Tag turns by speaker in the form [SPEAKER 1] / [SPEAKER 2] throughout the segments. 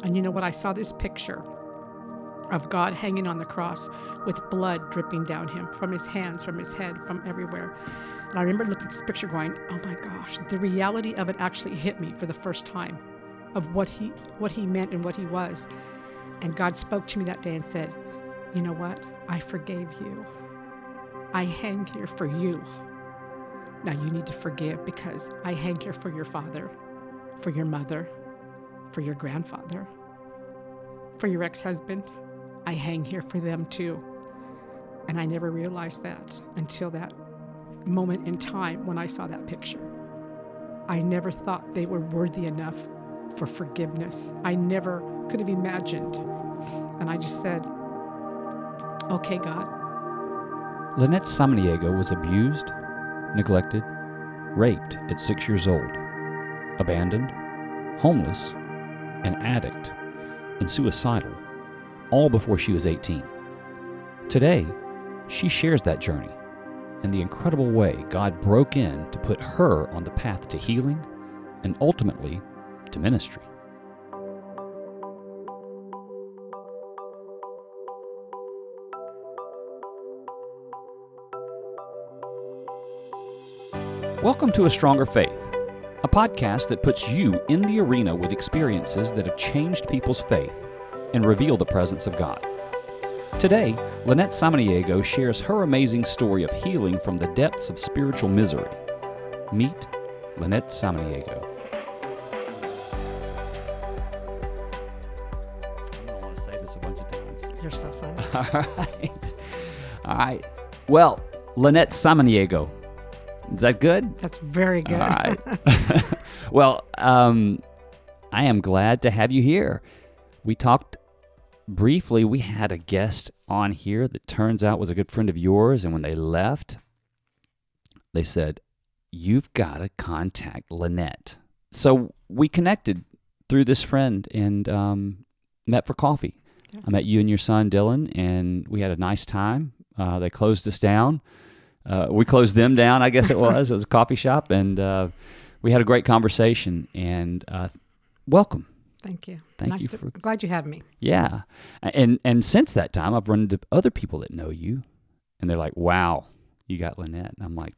[SPEAKER 1] And you know what? I saw this picture of God hanging on the cross with blood dripping down him from his hands, from his head, from everywhere. And I remember looking at this picture going, oh my gosh, the reality of it actually hit me for the first time of what he meant and what he was. And God spoke to me that day and said, you know what? I forgave you. I hang here for you. Now you need to forgive, because I hang here for your father, for your mother, for your grandfather, for your ex-husband. I hang here for them too. And I never realized that until that moment in time when I saw that picture. I never thought they were worthy enough for forgiveness. I never could have imagined. And I just said, okay, God.
[SPEAKER 2] Lanette Samaniego was abused, neglected, raped at 6 years old, abandoned, homeless, an addict, and suicidal, all before she was 18. Today, she shares that journey and the incredible way God broke in to put her on the path to healing and ultimately to ministry. Welcome to A Stronger Faith, a podcast that puts you in the arena with experiences that have changed people's faith and reveal the presence of God. Today, Lanette Samaniego shares her amazing story of healing from the depths of spiritual misery. Meet Lanette Samaniego. I want to say this a bunch of times.
[SPEAKER 1] You're so funny.
[SPEAKER 2] All right. Well, Lanette Samaniego. Is that good?
[SPEAKER 1] That's very good.
[SPEAKER 2] All right. Well, I am glad to have you here. We talked briefly. We had a guest on here that turns out was a good friend of yours, and when they left, they said, you've got to contact Lanette. So we connected through this friend and met for coffee. Yes. I met you and your son, Dylan, and we had a nice time. They closed us down. We closed them down, I guess it was. It was a coffee shop, and we had a great conversation. And welcome.
[SPEAKER 1] Thank you.
[SPEAKER 2] Thank you.
[SPEAKER 1] Glad you have me.
[SPEAKER 2] Yeah. And since that time, I've run into other people that know you, and they're like, wow, you got Lanette. And I'm like,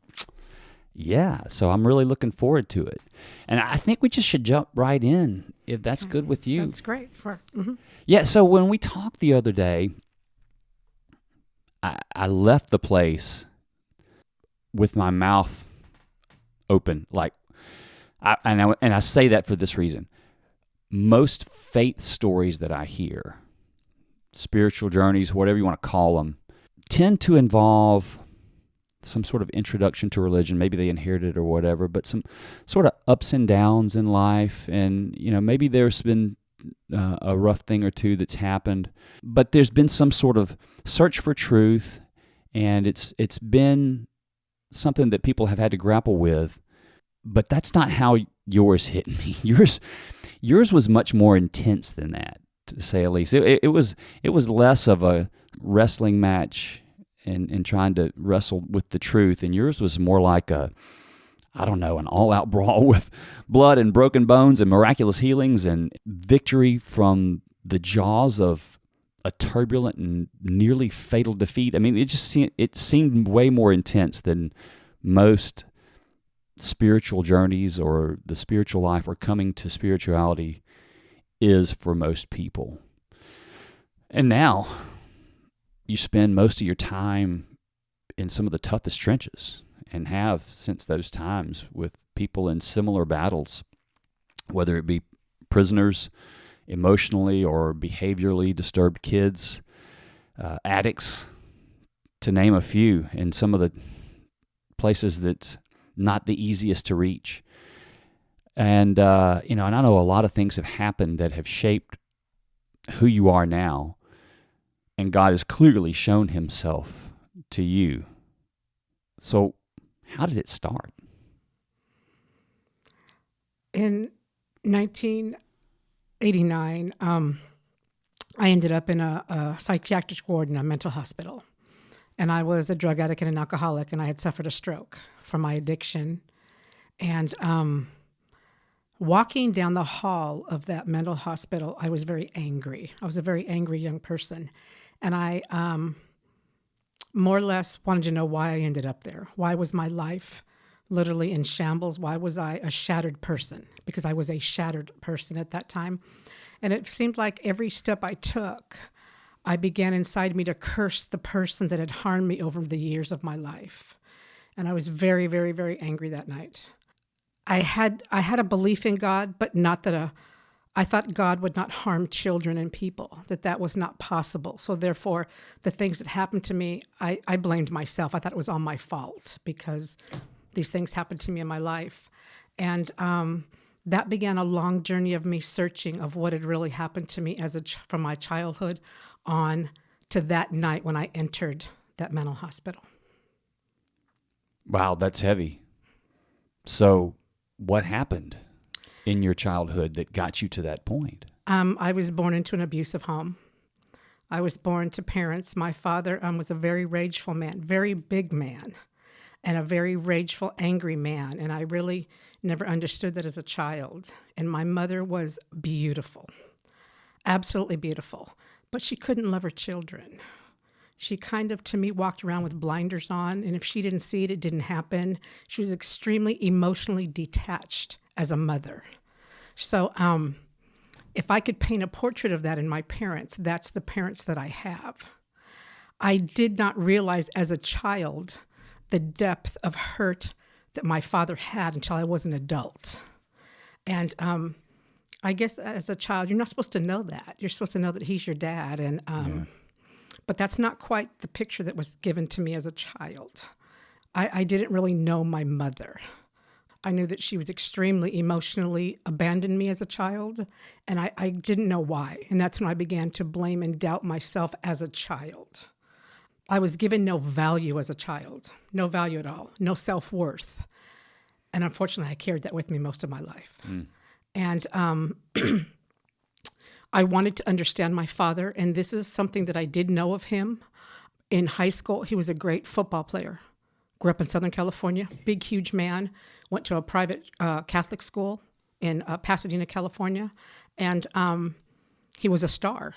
[SPEAKER 2] yeah. So I'm really looking forward to it. And I think we just should jump right in, if that's good with you.
[SPEAKER 1] That's great.
[SPEAKER 2] Yeah. So when we talked the other day, I left the place with my mouth open, like, and I say that for this reason. Most faith stories that I hear, spiritual journeys, whatever you want to call them, tend to involve some sort of introduction to religion. Maybe they inherited it or whatever, but some sort of ups and downs in life, and maybe there's been a rough thing or two that's happened, but there's been some sort of search for truth, and it's been something that people have had to grapple with. But that's not how yours hit me. Yours was much more intense than that, to say at least. It was less of a wrestling match and trying to wrestle with the truth, and yours was more like an all-out brawl with blood and broken bones and miraculous healings and victory from the jaws of a turbulent and nearly fatal defeat. I mean, it seemed way more intense than most spiritual journeys or the spiritual life or coming to spirituality is for most people. And now you spend most of your time in some of the toughest trenches, and have since those times, with people in similar battles, whether it be prisoners, emotionally or behaviorally disturbed kids, addicts, to name a few, in some of the places that's not the easiest to reach. And, and I know a lot of things have happened that have shaped who you are now, and God has clearly shown himself to you. So how did it start?
[SPEAKER 1] In 1989, I ended up in a psychiatric ward in a mental hospital. And I was a drug addict and an alcoholic, and I had suffered a stroke from my addiction. And Walking down the hall of that mental hospital, I was very angry. I was a very angry young person. And I more or less wanted to know why I ended up there. Why was my life literally in shambles? Why was I a shattered person? Because I was a shattered person at that time. And it seemed like every step I took, I began inside me to curse the person that had harmed me over the years of my life. And I was very, very, very angry that night. I had a belief in God, but not that I thought God would not harm children and people, that was not possible. So therefore, the things that happened to me, I blamed myself. I thought it was all my fault because these things happened to me in my life. And that began a long journey of me searching of what had really happened to me from my childhood on to that night when I entered that mental hospital.
[SPEAKER 2] Wow, that's heavy. So what happened in your childhood that got you to that point?
[SPEAKER 1] I was born into an abusive home. I was born to parents. My father was a very rageful man, very big man, and a very rageful, angry man. And I really never understood that as a child. And my mother was beautiful, absolutely beautiful, but she couldn't love her children. She kind of, to me, walked around with blinders on, and if she didn't see it, it didn't happen. She was extremely emotionally detached as a mother. So if I could paint a portrait of that in my parents, that's the parents that I have. I did not realize as a child the depth of hurt that my father had until I was an adult. And I guess as a child, you're not supposed to know that. You're supposed to know that he's your dad. And but that's not quite the picture that was given to me as a child. I didn't really know my mother. I knew that she was extremely emotionally abandoned me as a child, and I didn't know why. And that's when I began to blame and doubt myself as a child. I was given no value as a child, no value at all, no self-worth. And unfortunately, I carried that with me most of my life. And I wanted to understand my father, and this is something that I did know of him. In high school, he was a great football player. Grew up in Southern California, big, huge man. Went to a private Catholic school in Pasadena, California, and he was a star.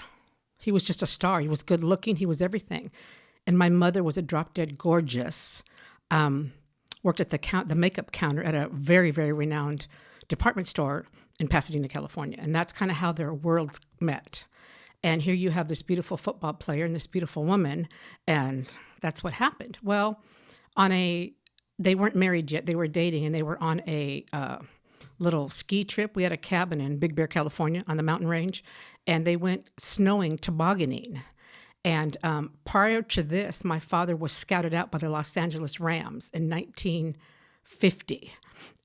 [SPEAKER 1] He was just a star. He was good looking. He was everything. And my mother was a drop-dead gorgeous. Worked at the makeup counter at a very, very renowned department store in Pasadena, California. And that's kind of how their worlds met. And here you have this beautiful football player and this beautiful woman, and that's what happened. Well, they weren't married yet. They were dating, and they were on a little ski trip. We had a cabin in Big Bear, California, on the mountain range, and they went snowing, tobogganing. And prior to this, my father was scouted out by the Los Angeles Rams in 1950.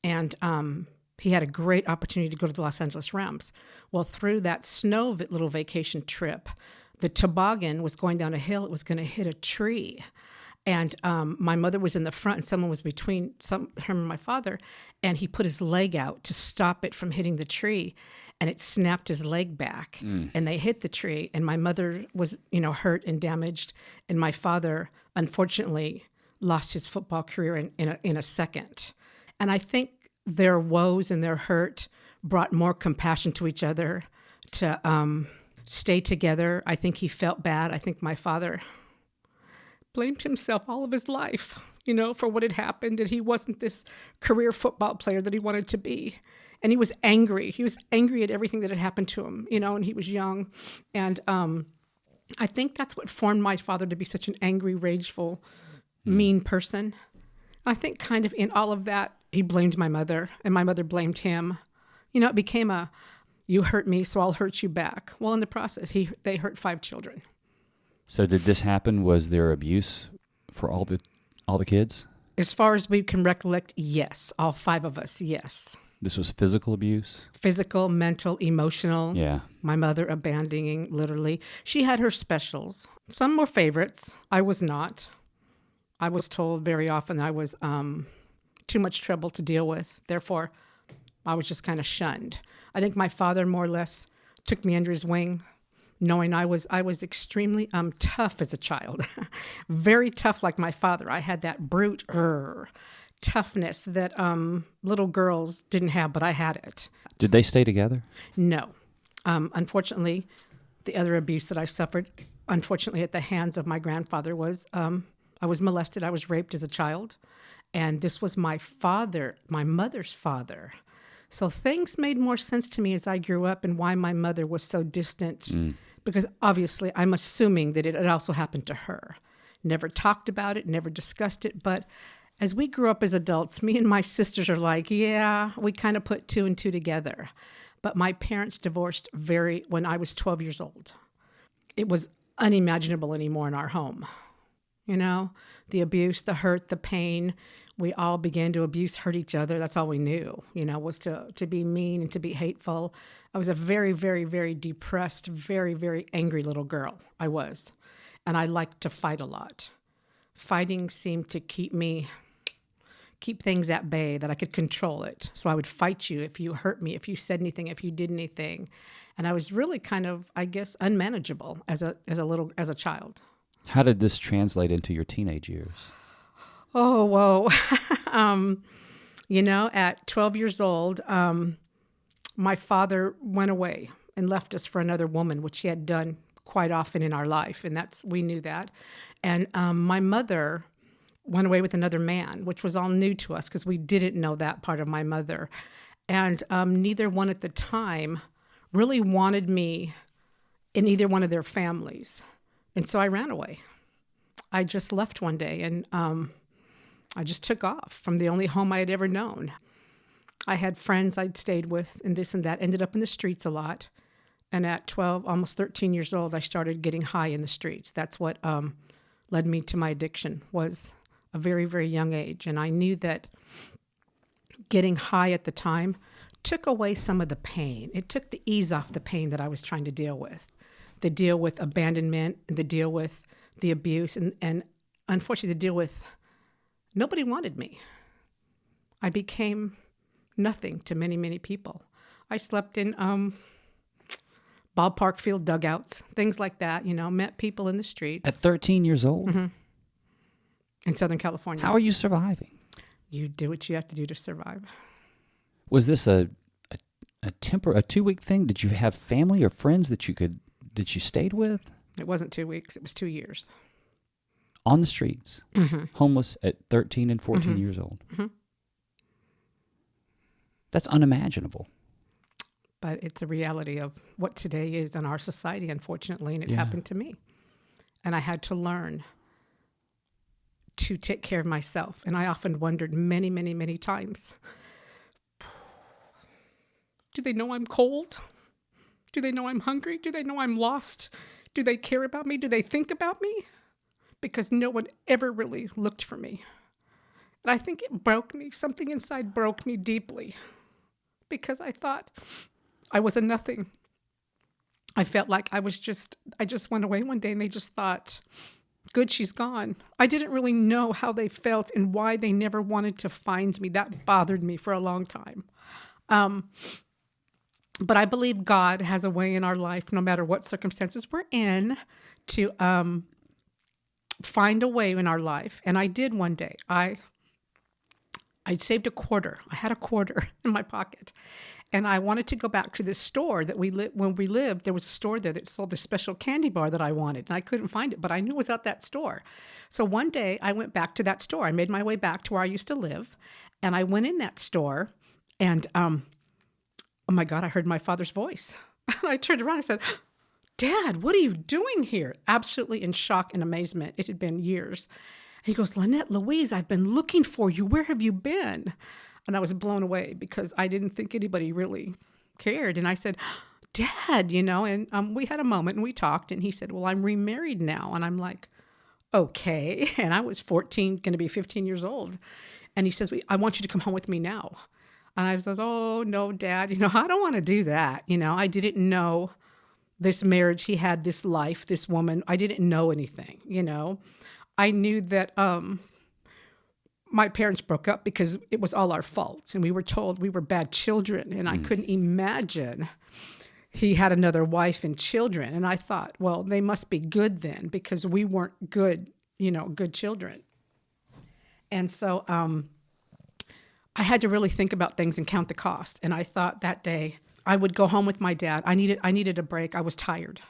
[SPEAKER 1] And he had a great opportunity to go to the Los Angeles Rams. Well, through that snow little vacation trip, the toboggan was going down a hill. It was going to hit a tree. And my mother was in the front, and someone was between him and my father, and he put his leg out to stop it from hitting the tree, and it snapped his leg back, and they hit the tree, and my mother was, hurt and damaged, and my father, unfortunately, lost his football career in a second. And I think their woes and their hurt brought more compassion to each other to stay together. I think he felt bad. I think my father blamed himself all of his life, for what had happened, and he wasn't this career football player that he wanted to be. And he was angry. He was angry at everything that had happened to him, and he was young. And I think that's what formed my father to be such an angry, rageful, mean person. I think kind of in all of that, he blamed my mother, and my mother blamed him. It became you hurt me, so I'll hurt you back. Well, in the process, they hurt 5 children.
[SPEAKER 2] So did this happen? Was there abuse for all the kids?
[SPEAKER 1] As far as we can recollect, yes. All 5 of us, yes.
[SPEAKER 2] This was physical abuse?
[SPEAKER 1] Physical, mental, emotional.
[SPEAKER 2] Yeah.
[SPEAKER 1] My mother abandoning, literally. She had her specials. Some were favorites. I was not. I was told very often I was too much trouble to deal with. Therefore, I was just kind of shunned. I think my father more or less took me under his wing, knowing I was extremely tough as a child. Very tough like my father. I had that brute toughness that little girls didn't have, but I had it.
[SPEAKER 2] Did they stay together?
[SPEAKER 1] No. Unfortunately, the other abuse that I suffered, unfortunately, at the hands of my grandfather was I was molested. I was raped as a child. And this was my mother's father. So things made more sense to me as I grew up and why my mother was so distant. Because obviously, I'm assuming that it also happened to her. Never talked about it, never discussed it. But as we grew up as adults, me and my sisters are like, yeah, we kind of put two and two together. But my parents divorced when I was 12 years old. It was unimaginable anymore in our home. You know, the abuse, the hurt, the pain, we all began to hurt each other. That's all we knew, was to be mean and to be hateful. I was a very, very, very depressed, very, very angry little girl. I was. And I liked to fight a lot. Fighting seemed to keep things at bay, that I could control it. So I would fight you if you hurt me, if you said anything, if you did anything. And I was really kind of, I guess, unmanageable as a child.
[SPEAKER 2] How did this translate into your teenage years?
[SPEAKER 1] Oh, whoa. At 12 years old, my father went away and left us for another woman, which he had done quite often in our life. And we knew that. And my mother went away with another man, which was all new to us because we didn't know that part of my mother. And neither one at the time really wanted me in either one of their families. And so I ran away. I just left one day and I just took off from the only home I had ever known. I had friends I'd stayed with and this and that, ended up in the streets a lot. And at 12, almost 13 years old, I started getting high in the streets. That's what led me to my addiction, was a very, very young age. And I knew that getting high at the time took away some of the pain. It took the ease off the pain that I was trying to deal with. The deal with abandonment, the deal with the abuse, and unfortunately the deal with nobody wanted me. I became nothing to many, many people. I slept in ballpark field dugouts, things like that, met people in the streets.
[SPEAKER 2] At 13 years old?
[SPEAKER 1] Mm-hmm. In Southern California.
[SPEAKER 2] How are you surviving?
[SPEAKER 1] You do what you have to do to survive.
[SPEAKER 2] Was this a 2-week thing? Did you have family or friends that you stayed with?
[SPEAKER 1] It wasn't 2 weeks. It was 2 years.
[SPEAKER 2] On the streets, homeless at 13 and 14 years old.
[SPEAKER 1] Mm-hmm.
[SPEAKER 2] That's unimaginable.
[SPEAKER 1] But it's a reality of what today is in our society, unfortunately, and it happened to me. And I had to learn to take care of myself. And I often wondered many, many, many times, do they know I'm cold? Do they know I'm hungry? Do they know I'm lost? Do they care about me? Do they think about me? Because no one ever really looked for me. And I think it broke me. Something inside broke me deeply because I thought I was a nothing. I felt like I just went away one day and they just thought, good, she's gone. I didn't really know how they felt and why they never wanted to find me. That bothered me for a long time. But I believe God has a way in our life, no matter what circumstances we're in, to find a way in our life. And I did one day. I saved a quarter. I had a quarter in my pocket. And I wanted to go back to this store that when we lived, there was a store there that sold this special candy bar that I wanted. And I couldn't find it, but I knew it was at that store. So one day I went back to that store. I made my way back to where I used to live. And I went in that store and, oh my God, I heard my father's voice. I turned around and said, Dad, what are you doing here? Absolutely in shock and amazement. It had been years. And he goes, Lanette, Louise, I've been looking for you. Where have you been? And I was blown away because I didn't think anybody really cared. And I said, Dad, and we had a moment and we talked and he said, well, I'm remarried now. And I'm like, okay. And I was 14, going to be 15 years old. And he says, I want you to come home with me now. And I was like, oh, no, Dad, I don't want to do that. I didn't know this marriage. He had this life, this woman. I didn't know anything, I knew that my parents broke up because it was all our fault. And we were told we were bad children. And I couldn't imagine he had another wife and children. And I thought, well, they must be good then because we weren't good, good children. And so I had to really think about things and count the cost. And I thought that day I would go home with my dad. I needed a break. I was tired.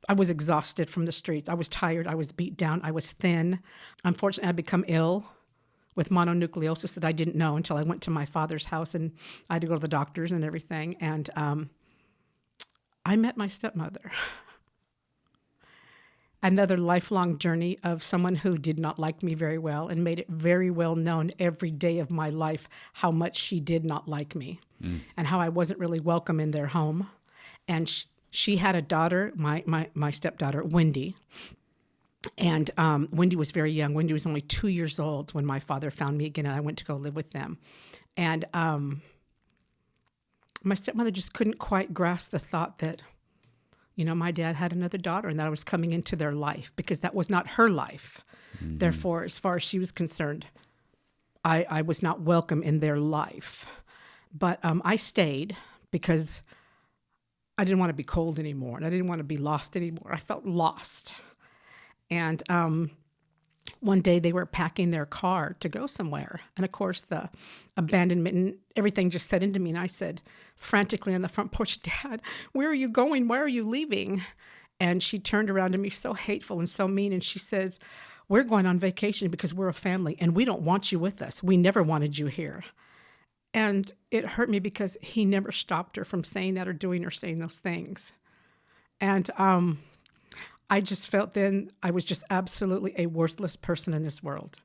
[SPEAKER 1] I was exhausted from the streets. I was tired. I was beat down. I was thin. Unfortunately, I had become ill with mononucleosis that I didn't know until I went to my father's house, and I had to go to the doctors and everything. And I met my stepmother. Another lifelong journey of someone who did not like me very well and made it very well known every day of my life how much she did not like me and how I wasn't really welcome in their home. And she had a daughter, my stepdaughter, Wendy. And Wendy was very young. Wendy was only 2 years old when my father found me again, and I went to go live with them. And my stepmother just couldn't quite grasp the thought that, my dad had another daughter and that I was coming into their life, because that was not her life. Mm-hmm. Therefore, as far as she was concerned, I was not welcome in their life. But I stayed because I didn't want to be cold anymore, and I didn't want to be lost anymore. I felt lost. And one day they were packing their car to go somewhere. And of course, the abandonment and everything just set into me. And I said frantically on the front porch, "Dad, where are you going? Why are you leaving?" And she turned around to me so hateful and so mean. And she says, "We're going on vacation because we're a family and we don't want you with us. We never wanted you here." And it hurt me because he never stopped her from saying that or doing or saying those things. And I just felt then I was just absolutely a worthless person in this world.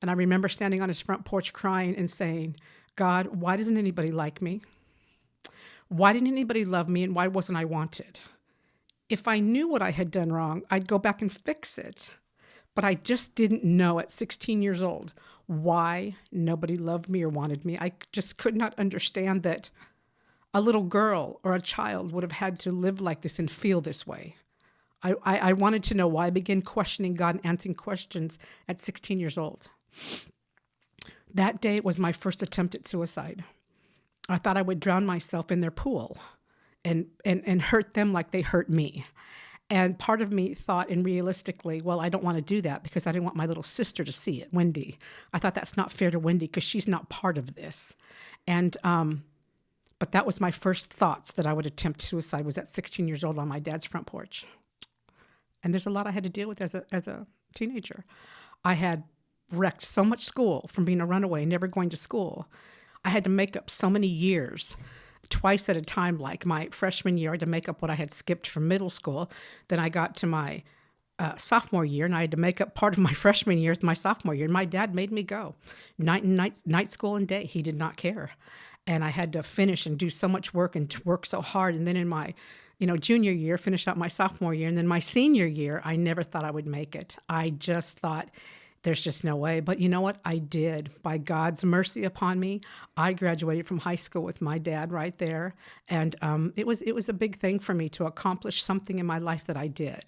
[SPEAKER 1] And I remember standing on his front porch crying and saying, "God, why doesn't anybody like me? Why didn't anybody love me, and why wasn't I wanted? If I knew what I had done wrong, I'd go back and fix it. But I just didn't know at 16 years old why nobody loved me or wanted me. I just could not understand that a little girl or a child would have had to live like this and feel this way. I wanted to know why. I began questioning God and answering questions at 16 years old. That day was my first attempt at suicide. I thought I would drown myself in their pool and hurt them like they hurt me. And part of me thought, and realistically, well, I don't want to do that because I didn't want my little sister to see it, Wendy. I thought that's not fair to Wendy because she's not part of this. And but that was my first thoughts that I would attempt suicide, was at 16 years old on my dad's front porch. And there's a lot I had to deal with as a teenager. I had wrecked so much school from being a runaway, never going to school. I had to make up so many years, twice at a time. Like my freshman year, I had to make up what I had skipped from middle school. Then I got to my sophomore year, and I had to make up part of my freshman year with my sophomore year. And my dad made me go night school and day. He did not care. And I had to finish and do so much work and work so hard. And then in my junior year, finish out my sophomore year. And then my senior year, I never thought I would make it. I just thought there's just no way. But you know what? I did. By God's mercy upon me, I graduated from high school with my dad right there. And it was a big thing for me to accomplish something in my life that I did,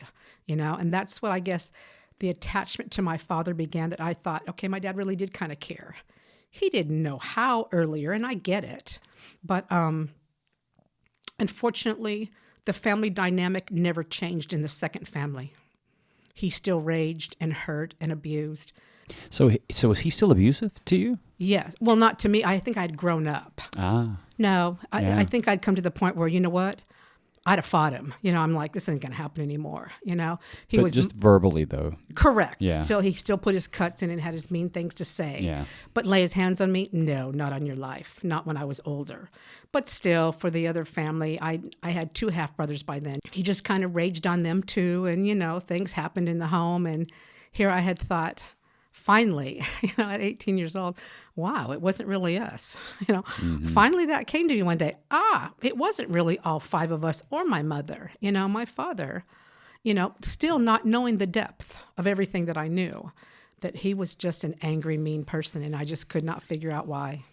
[SPEAKER 1] and that's what I guess the attachment to my father began, that I thought, okay, my dad really did kind of care. He didn't know how earlier, and I get it. But unfortunately, the family dynamic never changed in the second family. He still raged and hurt and abused.
[SPEAKER 2] So was he still abusive to you?
[SPEAKER 1] Yeah. Well, not to me. I think I'd grown up. No, I think I'd come to the point where, you know what? I'd have fought him. I'm like, this isn't going to happen anymore. He was
[SPEAKER 2] just verbally though.
[SPEAKER 1] Correct.
[SPEAKER 2] Yeah.
[SPEAKER 1] He still put his cuts in and had his mean things to say.
[SPEAKER 2] Yeah.
[SPEAKER 1] But lay his hands on me? No, not on your life. Not when I was older. But still, for the other family, I had 2 half brothers by then. He just kind of raged on them too, and things happened in the home. And here I had thought, finally, at 18 years old, wow, it wasn't really us.
[SPEAKER 2] Mm-hmm.
[SPEAKER 1] Finally that came to me one day. It wasn't really all 5 of us or my mother, my father, still not knowing the depth of everything that I knew, that he was just an angry, mean person. And I just could not figure out why.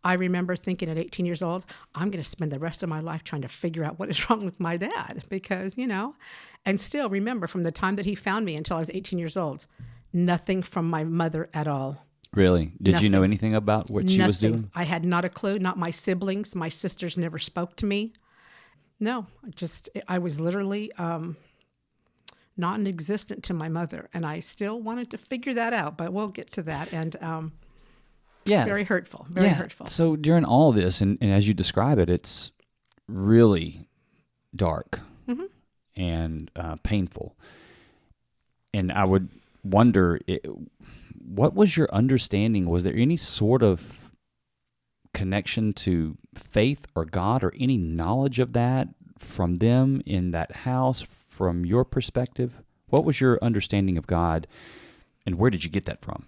[SPEAKER 1] I remember thinking at 18 years old, I'm going to spend the rest of my life trying to figure out what is wrong with my dad because, and still remember from the time that he found me until I was 18 years old, nothing from my mother at all.
[SPEAKER 2] Really? Did
[SPEAKER 1] Nothing.
[SPEAKER 2] you know anything about what she was doing?
[SPEAKER 1] I had not a clue, not my siblings. My sisters never spoke to me. No, I was literally non-existent to my mother, and I still wanted to figure that out, but we'll get to that. And
[SPEAKER 2] Yeah.
[SPEAKER 1] Very hurtful. Very hurtful.
[SPEAKER 2] So during all this, and as you describe it, it's really dark and painful. And I would wonder, what was your understanding? Was there any sort of connection to faith or God or any knowledge of that from them in that house, from your perspective? What was your understanding of God, and where did you get that from?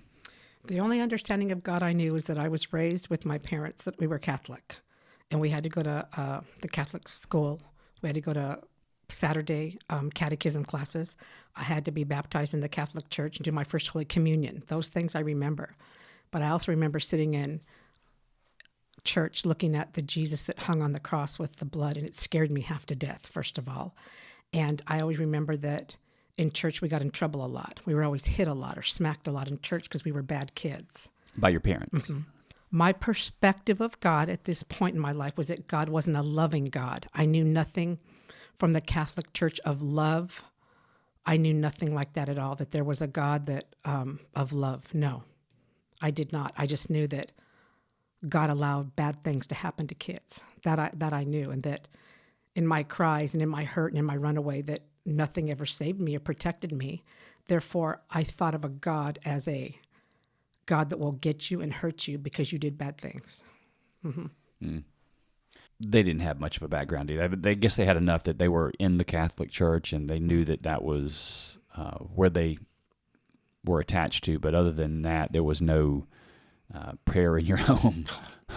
[SPEAKER 1] The only understanding of God I knew was that I was raised with my parents, that we were Catholic, and we had to go to the Catholic school. We had to go to Saturday catechism classes. I had to be baptized in the Catholic Church and do my first Holy Communion. Those things I remember. But I also remember sitting in church looking at the Jesus that hung on the cross with the blood, and it scared me half to death, first of all. And I always remember that in church we got in trouble a lot. We were always hit a lot or smacked a lot in church because we were bad kids.
[SPEAKER 2] By your parents?
[SPEAKER 1] Mm-hmm. My perspective of God at this point in my life was that God wasn't a loving God. I knew nothing from the Catholic Church of love. I knew nothing like that at all, that there was a God that of love. No, I did not. I just knew that God allowed bad things to happen to kids. That I knew, and that in my cries and in my hurt and in my runaway, that nothing ever saved me or protected me. Therefore, I thought of a God as a God that will get you and hurt you because you did bad things. Mm-hmm.
[SPEAKER 2] Mm. They didn't have much of a background either. They guess they had enough that they were in the Catholic Church and they knew that was where they were attached to. But other than that, there was no prayer in your home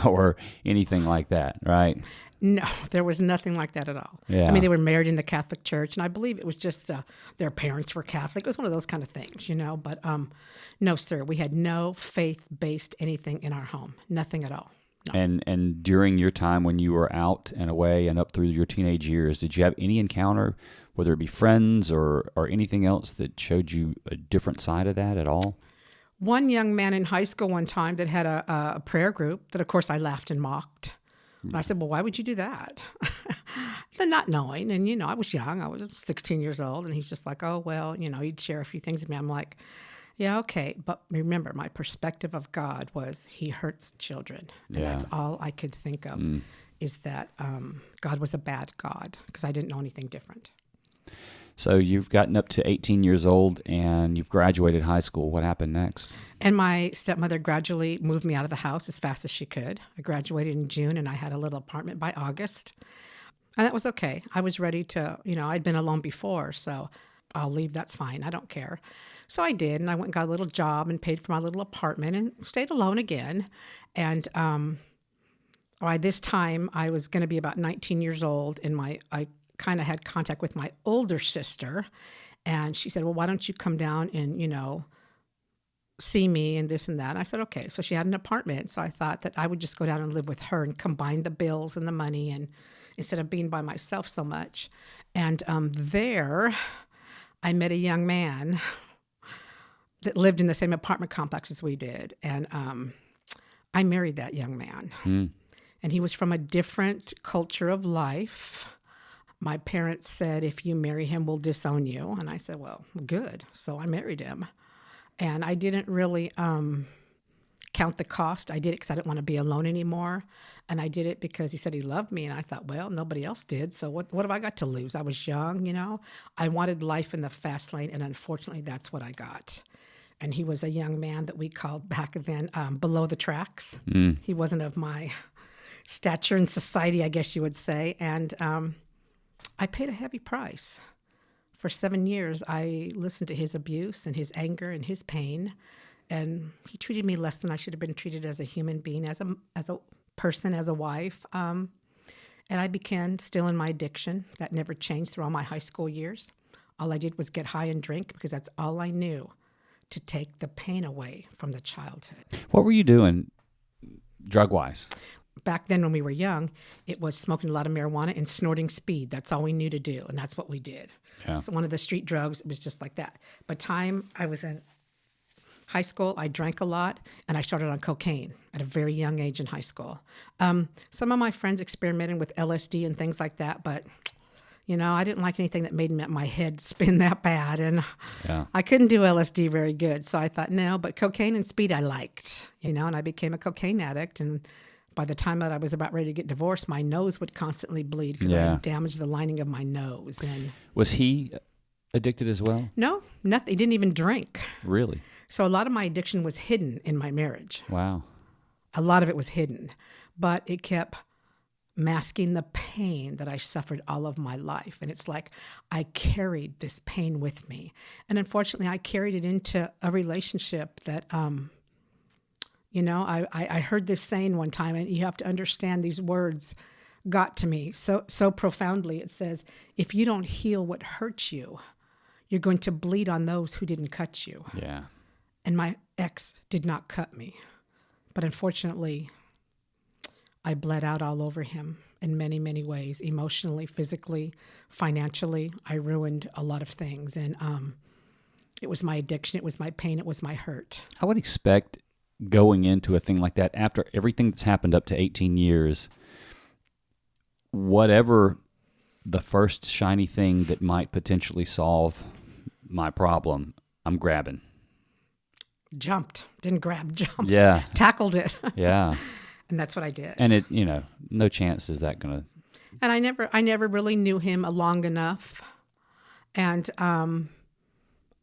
[SPEAKER 2] or anything like that, right?
[SPEAKER 1] No, there was nothing like that at all.
[SPEAKER 2] Yeah.
[SPEAKER 1] I mean, they were married in the Catholic Church, and I believe it was just their parents were Catholic. It was one of those kind of things, But no, sir, we had no faith-based anything in our home. Nothing at all. No.
[SPEAKER 2] And during your time when you were out and away and up through your teenage years, did you have any encounter, whether it be friends or anything else that showed you a different side of that at all?
[SPEAKER 1] One young man in high school one time that had a prayer group that, of course, I laughed and mocked. And I said, well, why would you do that? Then not knowing. And, I was young. I was 16 years old. And he's just like, oh, well, he'd share a few things with me. I'm like, yeah, okay. But remember, my perspective of God was he hurts children. And that's all I could think of is that God was a bad God because I didn't know anything different.
[SPEAKER 2] So you've gotten up to 18 years old and you've graduated high school. What happened next?
[SPEAKER 1] And my stepmother gradually moved me out of the house as fast as she could. I graduated in June and I had a little apartment by August. And that was okay. I was ready to, I'd been alone before, so I'll leave, that's fine. I don't care. So I did, and I went and got a little job and paid for my little apartment and stayed alone again. And by this time, I was going to be about 19 years old, and I kind of had contact with my older sister, and she said, well, why don't you come down and, see me and this and that. And I said, okay. So she had an apartment. So I thought that I would just go down and live with her and combine the bills and the money, and instead of being by myself so much. And there I met a young man that lived in the same apartment complex as we did. And I married that young man. And he was from a different culture of life. My parents said, if you marry him, we'll disown you. And I said, well, good. So I married him. And I didn't really count the cost. I did it because I didn't want to be alone anymore. And I did it because he said he loved me. And I thought, well, nobody else did. So what have I got to lose? I was young, I wanted life in the fast lane. And unfortunately, that's what I got. And he was a young man that we called back then below the tracks. He wasn't of my stature in society, I guess you would say. And I paid a heavy price. For 7 years, I listened to his abuse and his anger and his pain, and he treated me less than I should have been treated as a human being, as a person, as a wife. And I began still in my addiction. That never changed through all my high school years. All I did was get high and drink because that's all I knew to take the pain away from the childhood.
[SPEAKER 2] What were you doing drug-wise?
[SPEAKER 1] Back then when we were young, it was smoking a lot of marijuana and snorting speed. That's all we knew to do, and that's what we did. Yeah. So one of the street drugs, it was just like that. By the time I was in high school, I drank a lot, and I started on cocaine at a very young age in high school. Some of my friends experimented with LSD and things like that, but, I didn't like anything that made my head spin that bad. And
[SPEAKER 2] Yeah.
[SPEAKER 1] I couldn't do LSD very good. So I thought, no, but cocaine and speed I liked, and I became a cocaine addict. And by the time that I was about ready to get divorced, my nose would constantly bleed because I
[SPEAKER 2] Yeah.
[SPEAKER 1] had damaged the lining of my nose. And
[SPEAKER 2] Was he addicted as well?
[SPEAKER 1] no, nothing. He didn't even drink.
[SPEAKER 2] Really?
[SPEAKER 1] So a lot of my addiction was hidden in my marriage.
[SPEAKER 2] Wow.
[SPEAKER 1] A lot of it was hidden, but it kept masking the pain that I suffered all of my life. And it's like I carried this pain with me. And unfortunately, I carried it into a relationship that, I heard this saying one time, and you have to understand these words got to me so profoundly. It says, if you don't heal what hurts you, you're going to bleed on those who didn't cut you.
[SPEAKER 2] Yeah.
[SPEAKER 1] And my ex did not cut me. But unfortunately, I bled out all over him in many, many ways, emotionally, physically, financially. I ruined a lot of things. And it was my addiction. It was my pain. It was my hurt.
[SPEAKER 2] I would expect going into a thing like that, after everything that's happened up to 18 years, whatever the first shiny thing that might potentially solve my problem, I'm grabbing.
[SPEAKER 1] Jumped. Didn't grab, jumped.
[SPEAKER 2] Yeah.
[SPEAKER 1] Tackled it.
[SPEAKER 2] Yeah.
[SPEAKER 1] And that's what I did.
[SPEAKER 2] And it, no chance is that going to.
[SPEAKER 1] And I never really knew him long enough. And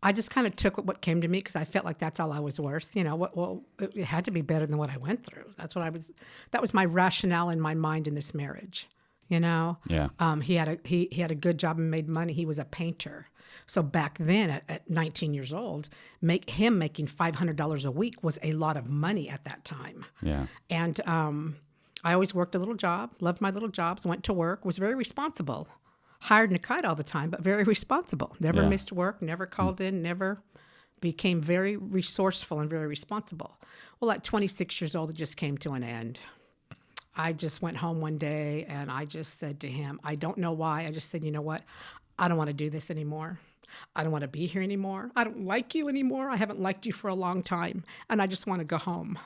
[SPEAKER 1] I just kind of took what came to me because I felt like that's all I was worth. It had to be better than what I went through. That was my rationale in my mind in this marriage.
[SPEAKER 2] Yeah.
[SPEAKER 1] He had a good job and made money. He was a painter. So back then at 19 years old, making $500 a week was a lot of money at that time.
[SPEAKER 2] Yeah.
[SPEAKER 1] And I always worked a little job, loved my little jobs, went to work, was very responsible. Hired in a kite all the time, but very responsible. Never missed work, never called in, never became very resourceful and very responsible. Well, at 26 years old, it just came to an end. I just went home one day and I just said to him, I don't know why. I just said, you know what? I don't want to do this anymore. I don't want to be here anymore. I don't like you anymore. I haven't liked you for a long time. And I just want to go home.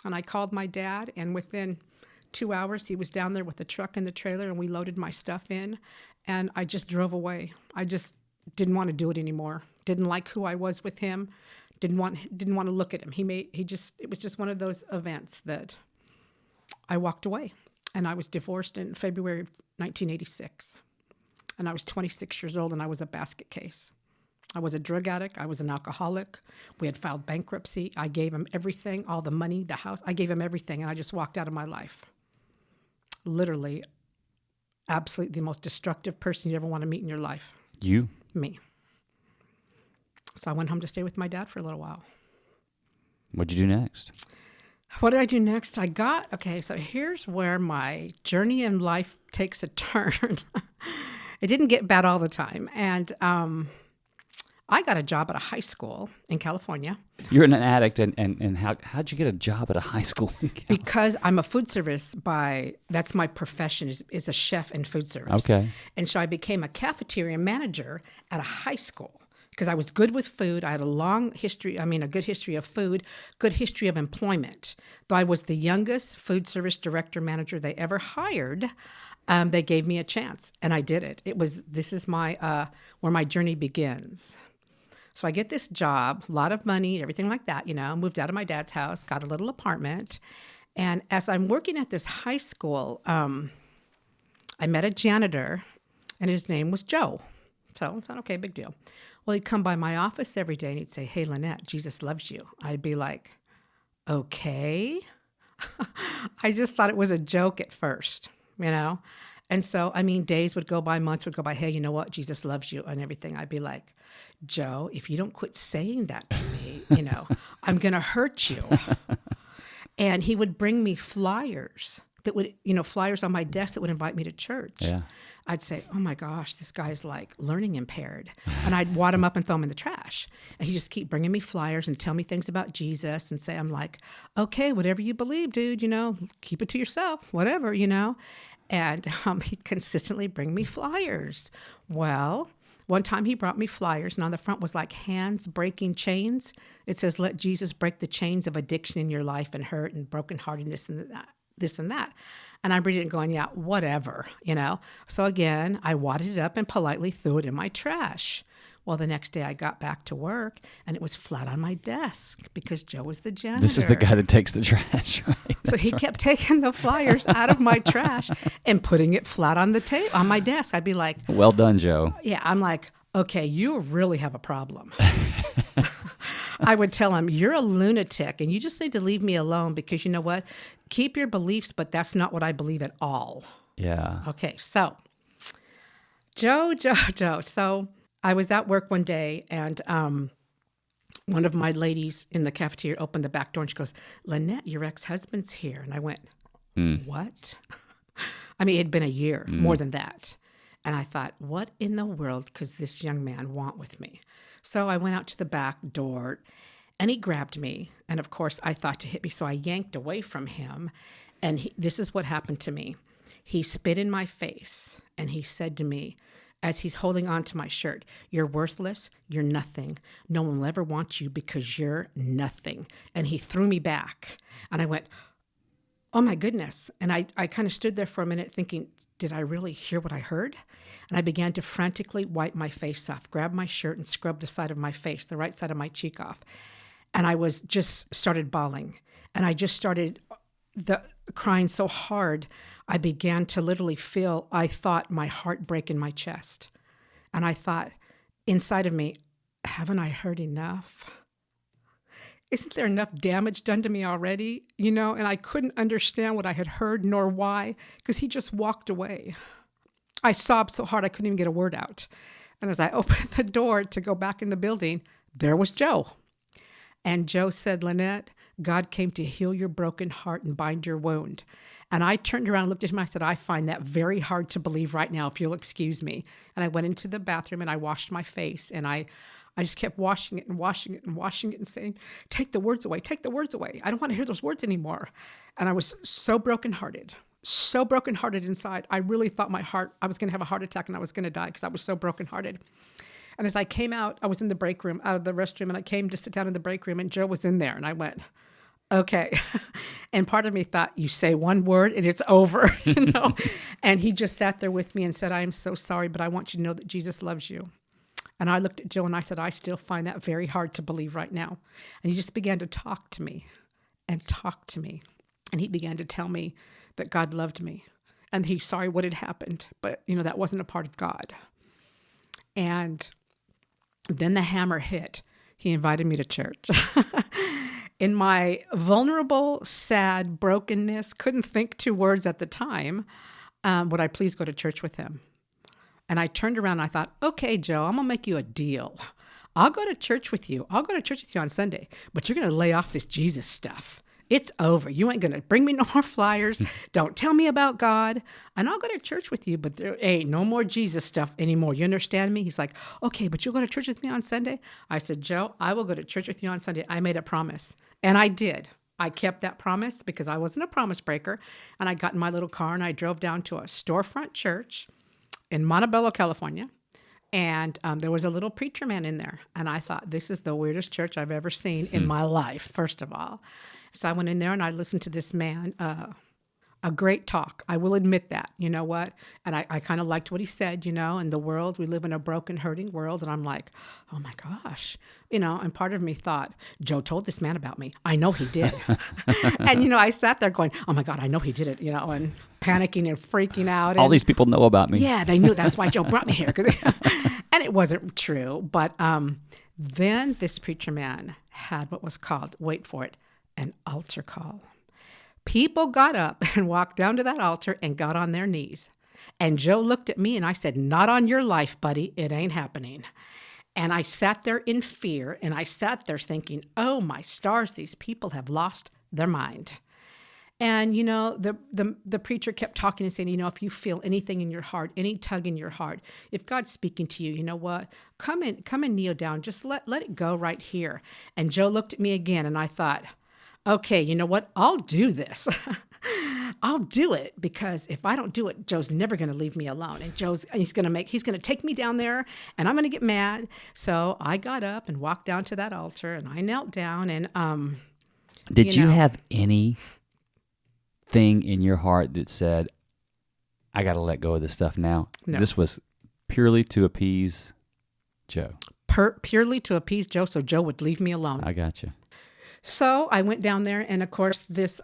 [SPEAKER 1] And I called my dad, and within 2 hours, he was down there with the truck and the trailer, and we loaded my stuff in. And I just drove away. I just didn't want to do it anymore. Didn't like who I was with him. Didn't want to look at him. It was just one of those events that I walked away. And I was divorced in February of 1986. And I was 26 years old, and I was a basket case. I was a drug addict. I was an alcoholic. We had filed bankruptcy. I gave him everything, all the money, the house. I gave him everything, and I just walked out of my life. Literally, absolutely the most destructive person you ever want to meet in your life.
[SPEAKER 2] You?
[SPEAKER 1] Me. So I went home to stay with my dad for a little while.
[SPEAKER 2] What'd you do next?
[SPEAKER 1] What did I do next? So here's where my journey in life takes a turn. It didn't get bad all the time. And I got a job at a high school in California.
[SPEAKER 2] You're an addict, and how'd you get a job at a high school?
[SPEAKER 1] Because I'm a food service that's my profession, is a chef in food service.
[SPEAKER 2] Okay.
[SPEAKER 1] And so I became a cafeteria manager at a high school because I was good with food. I had a good history of food, good history of employment. Though I was the youngest food service director manager they ever hired, they gave me a chance, and I did it. This is my where my journey begins. So I get this job, a lot of money, everything like that, moved out of my dad's house, got a little apartment. And as I'm working at this high school, I met a janitor, and his name was Joe. So I thought, okay, big deal. Well, he'd come by my office every day, and he'd say, hey, Lanette, Jesus loves you. I'd be like, okay. I just thought it was a joke at first, And so, days would go by, months would go by. Hey, you know what? Jesus loves you and everything. I'd be like, Joe, if you don't quit saying that to me, I'm going to hurt you. And he would bring me flyers that would, flyers on my desk that would invite me to church.
[SPEAKER 2] Yeah.
[SPEAKER 1] I'd say, oh my gosh, this guy's like learning impaired. And I'd wad him up and throw him in the trash. And he'd just keep bringing me flyers and tell me things about Jesus and say, I'm like, okay, whatever you believe, dude, keep it to yourself, whatever, And he'd consistently bring me flyers. Well, one time he brought me flyers, and on the front was like hands breaking chains. It says, let Jesus break the chains of addiction in your life and hurt and brokenheartedness and that. this and that. And I'm reading it going, yeah, whatever, So again, I wadded it up and politely threw it in my trash. Well, the next day I got back to work and it was flat on my desk because Joe was the janitor.
[SPEAKER 2] This is the guy that takes the trash, right?
[SPEAKER 1] So he kept taking the flyers out of my trash and putting it flat on the table, on my desk. I'd be like,
[SPEAKER 2] well done, Joe.
[SPEAKER 1] Yeah, I'm like, okay, you really have a problem. I would tell him, you're a lunatic and you just need to leave me alone because you know what? Keep your beliefs, but that's not what I believe at all.
[SPEAKER 2] Yeah.
[SPEAKER 1] Okay, so Joe. So I was at work one day and one of my ladies in the cafeteria opened the back door and she goes, Lanette, your ex-husband's here. And I went, what? I mean, it had been a year, more than that. And I thought, what in the world could this young man want with me? So I went out to the back door and he grabbed me. And of course, I thought to hit me. So I yanked away from him. And this is what happened to me. He spit in my face and he said to me, as he's holding on to my shirt, you're worthless, you're nothing. No one will ever want you because you're nothing. And he threw me back. And I went, oh my goodness. And I kind of stood there for a minute thinking, did I really hear what I heard? And I began to frantically wipe my face off, grab my shirt and scrub the side of my face, the right side of my cheek off. And I was just started bawling. And I just started crying so hard, I began to literally feel, I thought, my heart break in my chest. And I thought inside of me, haven't I heard enough? Isn't there enough damage done to me already? And I couldn't understand what I had heard nor why, because he just walked away. I sobbed so hard I couldn't even get a word out. And as I opened the door to go back in the building, there was Joe. And Joe said, Lanette, God came to heal your broken heart and bind your wound. And I turned around and looked at him. I said, I find that very hard to believe right now, if you'll excuse me. And I went into the bathroom and I washed my face. And I just kept washing it and washing it and washing it and saying, take the words away, take the words away. I don't want to hear those words anymore. And I was so brokenhearted inside. I really thought I was going to have a heart attack and I was going to die because I was so brokenhearted. And as I came out, I was in the break room, out of the restroom, and I came to sit down in the break room, and Joe was in there. And I went, okay. And part of me thought, you say one word and it's over, And he just sat there with me and said, I am so sorry, but I want you to know that Jesus loves you. And I looked at Joe and I said, I still find that very hard to believe right now. And he just began to talk to me. And he began to tell me that God loved me and he's sorry what had happened. But, that wasn't a part of God. And then the hammer hit. He invited me to church. In my vulnerable, sad brokenness, couldn't think two words at the time, would I please go to church with him? And I turned around and I thought, okay, Joe, I'm going to make you a deal. I'll go to church with you. I'll go to church with you on Sunday, but you're going to lay off this Jesus stuff. It's over. You ain't going to bring me no more flyers. Don't tell me about God. And I'll go to church with you, but there ain't no more Jesus stuff anymore. You understand me? He's like, okay, but you'll go to church with me on Sunday? I said, Joe, I will go to church with you on Sunday. I made a promise. And I did. I kept that promise because I wasn't a promise breaker. And I got in my little car and I drove down to a storefront church in Montebello, California. And there was a little preacher man in there. And I thought, this is the weirdest church I've ever seen in my life, first of all. So I went in there and I listened to this man, a great talk. I will admit that, you know what? And I kind of liked what he said, in the world, we live in a broken, hurting world. And I'm like, oh my gosh, and part of me thought, Joe told this man about me. I know he did. And, I sat there going, oh my God, I know he did it, and panicking and freaking out.
[SPEAKER 2] All these people know about me.
[SPEAKER 1] Yeah, they knew. That's why Joe brought me here. And it wasn't true. But then this preacher man had what was called, wait for it, an altar call. People got up and walked down to that altar and got on their knees. And Joe looked at me and I said, not on your life, buddy. It ain't happening. And I sat there in fear and I sat there thinking, oh my stars, these people have lost their mind. And, the preacher kept talking and saying, if you feel anything in your heart, any tug in your heart, if God's speaking to you, you know what? Come and kneel down. Just let it go right here. And Joe looked at me again and I thought, okay, you know what? I'll do this. I'll do it because if I don't do it, Joe's never going to leave me alone. And he's going to take me down there and I'm going to get mad. So I got up and walked down to that altar and I knelt down and,
[SPEAKER 2] Did you have any thing in your heart that said, I got to let go of this stuff now?
[SPEAKER 1] No.
[SPEAKER 2] This was purely to appease Joe.
[SPEAKER 1] Purely to appease Joe, so Joe would leave me alone.
[SPEAKER 2] I got you.
[SPEAKER 1] So I went down there, and of course, this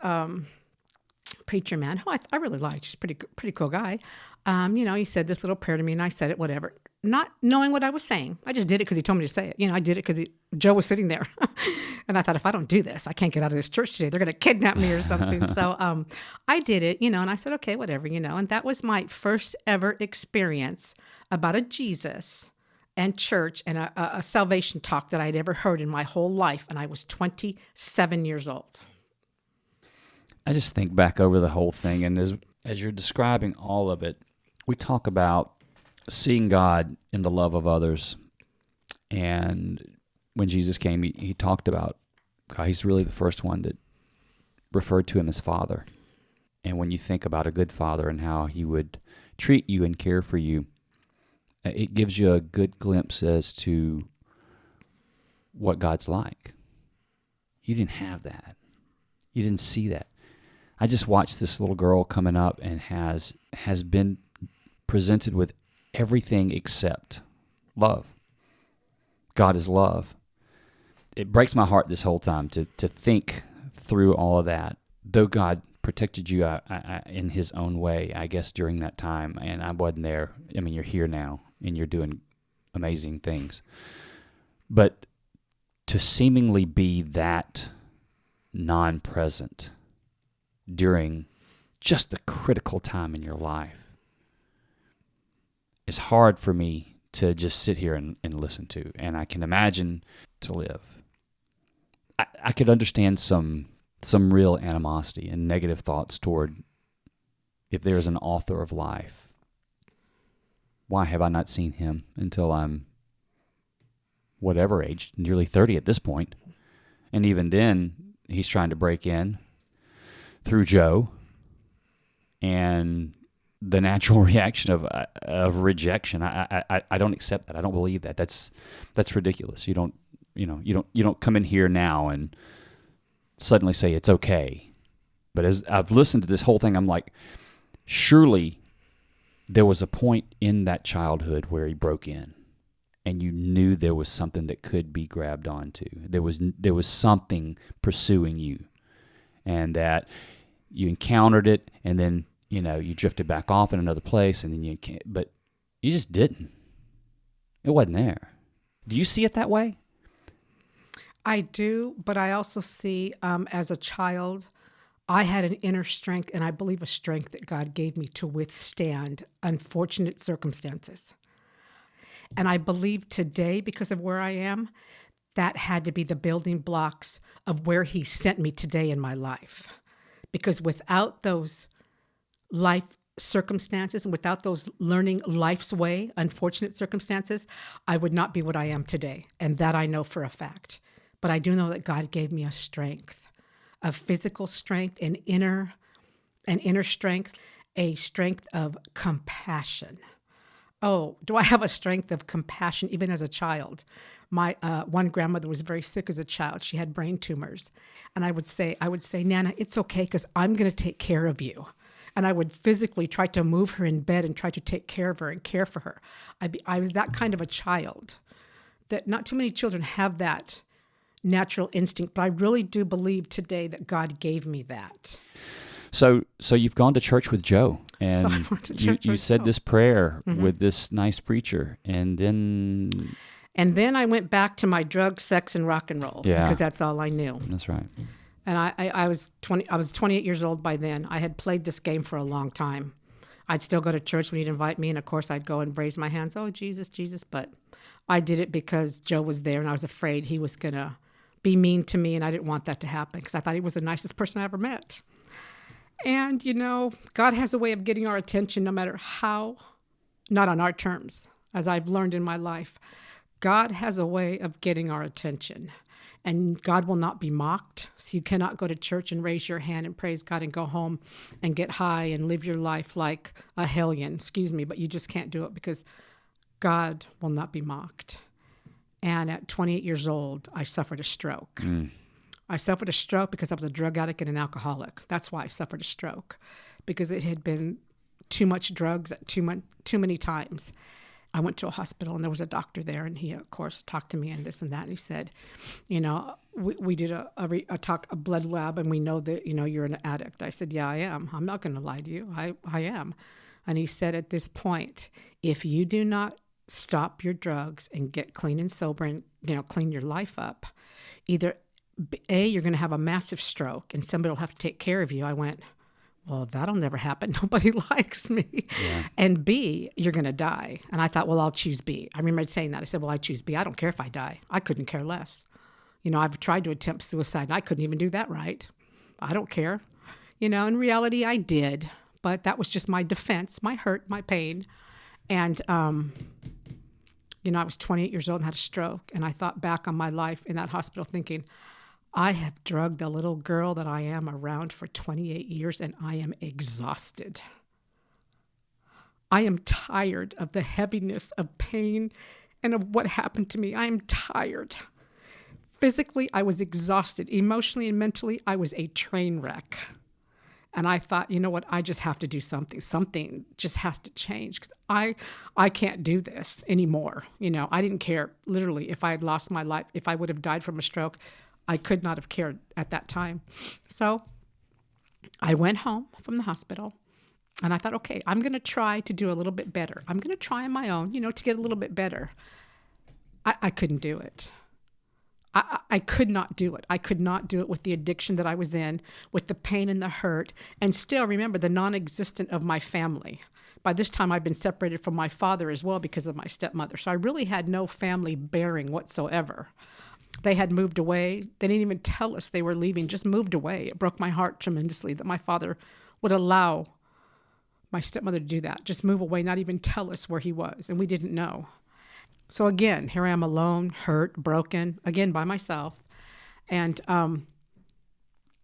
[SPEAKER 1] preacher man, who I really liked, he's a pretty cool guy. He said this little prayer to me, and I said it, whatever, not knowing what I was saying. I just did it because he told me to say it. I did it because Joe was sitting there, and I thought, if I don't do this, I can't get out of this church today. They're going to kidnap me or something. So I did it, and I said, okay, whatever, and that was my first ever experience about a Jesus and church and a salvation talk that I'd ever heard in my whole life, and I was 27 years old.
[SPEAKER 2] I just think back over the whole thing, and as you're describing all of it, we talk about seeing God in the love of others. And when Jesus came, he talked about God. He's really the first one that referred to him as Father. And when you think about a good father and how he would treat you and care for you, it gives you a good glimpse as to what God's like. You didn't have that. You didn't see that. I just watched this little girl coming up and has been presented with everything except love. God is love. It breaks my heart this whole time to think through all of that. Though God protected you in his own way, I guess, during that time, and I wasn't there. I mean, you're here now, and you're doing amazing things. But to seemingly be that non-present during just the critical time in your life is hard for me to just sit here and listen to, and I can imagine to live. I could understand some real animosity and negative thoughts toward, if there's an author of life, why have I not seen him until I'm whatever age, nearly 30 at this point? And even then, he's trying to break in through Joe, and the natural reaction of rejection. I don't accept that. I don't believe that. That's ridiculous. You don't come in here now and suddenly say it's okay. But as I've listened to this whole thing, I'm like, surely there was a point in that childhood where he broke in, and you knew there was something that could be grabbed onto. There was something pursuing you, and that you encountered it, and then you drifted back off in another place, and then but you just didn't. It wasn't there. Do you see it that way?
[SPEAKER 1] I do, but I also see as a child, I had an inner strength, and I believe a strength that God gave me to withstand unfortunate circumstances. And I believe today, because of where I am, that had to be the building blocks of where he sent me today in my life. Because without those life circumstances and without those learning life's way, unfortunate circumstances, I would not be what I am today. And that I know for a fact. But I do know that God gave me a strength, a physical strength, an inner strength, a strength of compassion. Oh, do I have a strength of compassion even as a child? My one grandmother was very sick as a child. She had brain tumors. And I would say, Nana, it's okay because I'm going to take care of you. And I would physically try to move her in bed and try to take care of her and care for her. I was that kind of a child. That not too many children have that natural instinct, but I really do believe today that God gave me that.
[SPEAKER 2] So you've gone to church with Joe, and
[SPEAKER 1] So I went to church
[SPEAKER 2] you
[SPEAKER 1] with
[SPEAKER 2] said
[SPEAKER 1] Joe.
[SPEAKER 2] this prayer with this nice preacher, and then...
[SPEAKER 1] And then I went back to my drugs, sex, and rock and roll because that's all I knew.
[SPEAKER 2] That's right.
[SPEAKER 1] And I was 28 years old by then. I had played this game for a long time. I'd still go to church when he'd invite me, and of course I'd go and raise my hands, oh, Jesus, Jesus. But I did it because Joe was there, and I was afraid he was going to be mean to me, and I didn't want that to happen because I thought he was the nicest person I ever met. And, God has a way of getting our attention no matter how, not on our terms, as I've learned in my life. God has a way of getting our attention, and God will not be mocked. So you cannot go to church and raise your hand and praise God and go home and get high and live your life like a hellion, but you just can't do it because God will not be mocked. And at 28 years old, I suffered a stroke. I suffered a stroke because I was a drug addict and an alcoholic. That's why I suffered a stroke, because it had been too much drugs at too many times. I went to a hospital and there was a doctor there, and he, of course, talked to me and this and that. And he said, we did a blood lab, and we know that, you're an addict. I said, yeah, I am. I'm not going to lie to you. I am. And he said, at this point, if you do not stop your drugs and get clean and sober and, clean your life up, either A, you're going to have a massive stroke and somebody will have to take care of you. I went, well, that'll never happen. Nobody likes me. Yeah. And B, you're going to die. And I thought, well, I'll choose B. I remember saying that. I said, well, I choose B. I don't care if I die. I couldn't care less. I've tried to attempt suicide, and I couldn't even do that right. I don't care. In reality, I did. But that was just my defense, my hurt, my pain. And, I was 28 years old and had a stroke. And I thought back on my life in that hospital thinking, I have drugged the little girl that I am around for 28 years, and I am exhausted. I am tired of the heaviness of pain and of what happened to me. I am tired. Physically, I was exhausted. Emotionally and mentally, I was a train wreck. And I thought, you know what? I just have to do something. Something just has to change, because I can't do this anymore. I didn't care, literally, if I had lost my life, if I would have died from a stroke. I could not have cared at that time. So I went home from the hospital, and I thought, okay, I'm going to try to do a little bit better. I'm going to try on my own, to get a little bit better. I couldn't do it. I could not do it. I could not do it with the addiction that I was in, with the pain and the hurt, and still remember the non-existent of my family. By this time, I've been separated from my father as well because of my stepmother. So I really had no family bearing whatsoever. They had moved away. They didn't even tell us they were leaving, just moved away. It broke my heart tremendously that my father would allow my stepmother to do that, just move away, not even tell us where he was, and we didn't know. So again, here I am alone, hurt, broken, again by myself. And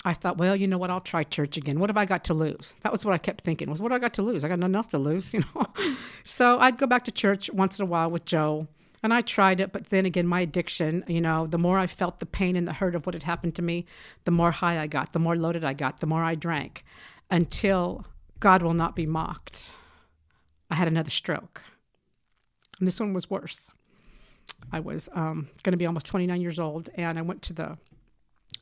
[SPEAKER 1] I thought, well, you know what? I'll try church again. What have I got to lose? That was what I kept thinking, was what do I got to lose? I got nothing else to lose, So I'd go back to church once in a while with Joe. And I tried it, but then again, my addiction, the more I felt the pain and the hurt of what had happened to me, the more high I got, the more loaded I got, the more I drank, until God will not be mocked. I had another stroke. And this one was worse. I was going to be almost 29 years old, and I went to the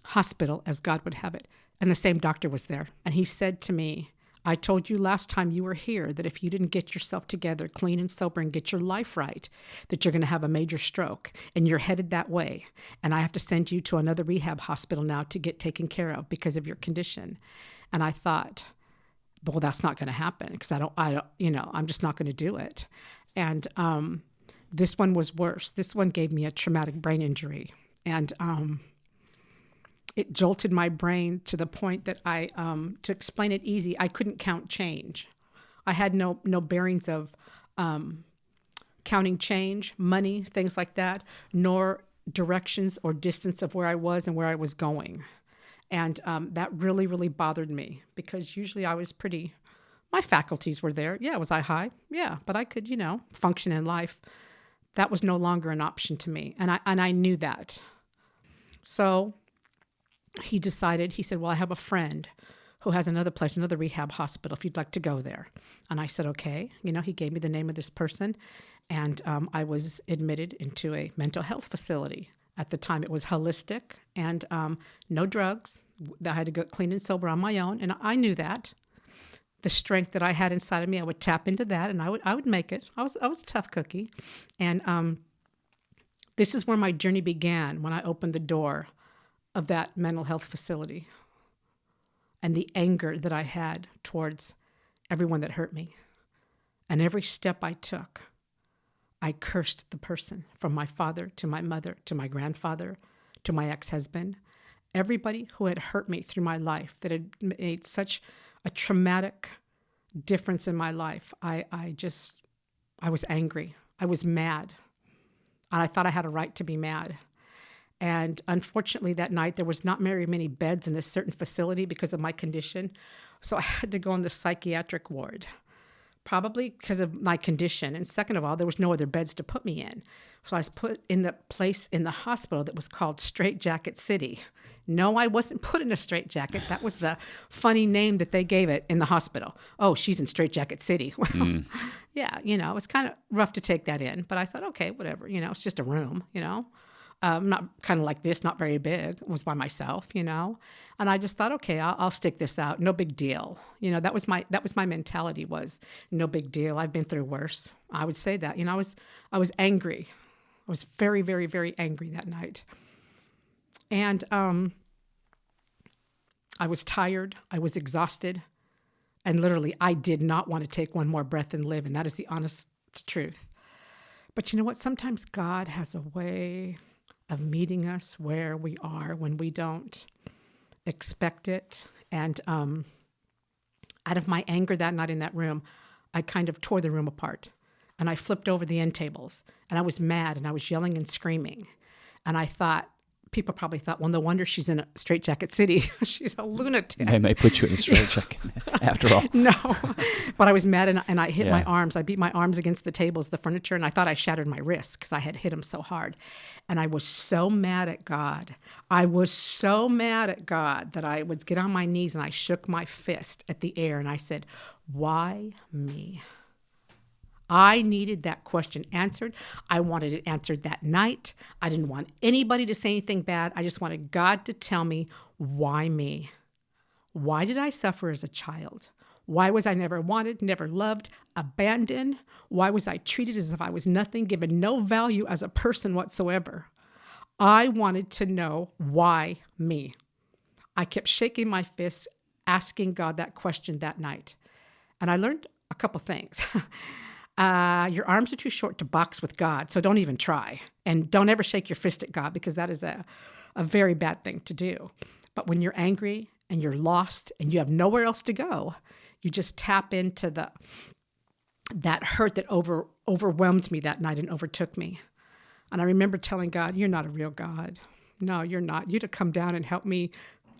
[SPEAKER 1] hospital as God would have it. And the same doctor was there. And he said to me, I told you last time you were here that if you didn't get yourself together, clean and sober, and get your life right, that you're going to have a major stroke, and you're headed that way. And I have to send you to another rehab hospital now to get taken care of because of your condition. And I thought, well, that's not going to happen, because I'm just not going to do it. And this one was worse. This one gave me a traumatic brain injury, and it jolted my brain to the point that to explain it easy, I couldn't count change. I had no bearings of counting change, money, things like that, nor directions or distance of where I was and where I was going. And that really, really bothered me, because usually I was my faculties were there. Yeah, was I high? Yeah, but I could, function in life. That was no longer an option to me. And I knew that. So he said, well, I have a friend who has another place, another rehab hospital, if you'd like to go there. And I said, okay. He gave me the name of this person. And I was admitted into a mental health facility. At the time, it was holistic and no drugs. I had to go clean and sober on my own. And I knew that. The strength that I had inside of me, I would tap into that, and I would make it. I was a tough cookie. And this is where my journey began, when I opened the door of that mental health facility, and the anger that I had towards everyone that hurt me. And every step I took, I cursed the person, from my father to my mother to my grandfather to my ex-husband. Everybody who had hurt me through my life, that had made such a traumatic difference in my life. I was angry. I was mad. And I thought I had a right to be mad. And unfortunately, that night, there was not very many beds in this certain facility because of my condition. So I had to go on the psychiatric ward. probably because of my condition. And second of all, there was no other beds to put me in. So I was put in the place in the hospital that was called Straitjacket City. No, I wasn't put in a straitjacket. That was the funny name that they gave it in the hospital. Oh, she's in Straitjacket City. Well, yeah, it was kind of rough to take that in. But I thought, okay, whatever. It's just a room, not kind of like this, not very big. It was by myself, And I just thought, okay, I'll stick this out. No big deal. That was my mentality, was no big deal. I've been through worse. I would say that. I was angry. I was very, very, very angry that night. And I was tired. I was exhausted. And literally, I did not want to take one more breath and live. And that is the honest truth. But you know what? Sometimes God has a way of meeting us where we are when we don't expect it. And out of my anger that night in that room, I kind of tore the room apart. And I flipped over the end tables. And I was mad and I was yelling and screaming. And I thought, people probably thought, well, no wonder she's in a straitjacket city. She's a lunatic.
[SPEAKER 2] They may put you in a straitjacket after all.
[SPEAKER 1] No, but I was mad and I hit my arms. I beat my arms against the tables, the furniture, and I thought I shattered my wrists because I had hit him so hard. And I was so mad at God. I was so mad at God that I would get on my knees and I shook my fist at the air and I said, why me? I needed that question answered. I wanted it answered that night. I didn't want anybody to say anything bad. I just wanted God to tell me, why me? Why did I suffer as a child? Why was I never wanted, never loved, abandoned? Why was I treated as if I was nothing, given no value as a person whatsoever? I wanted to know, why me? I kept shaking my fists, asking God that question that night. And I learned a couple things. Your arms are too short to box with God, so don't even try. And don't ever shake your fist at God, because that is a very bad thing to do. But when you're angry and you're lost and you have nowhere else to go, you just tap into that hurt that overwhelmed me that night and overtook me. And I remember telling God, you're not a real God. No, you're not. You'd have come down and helped me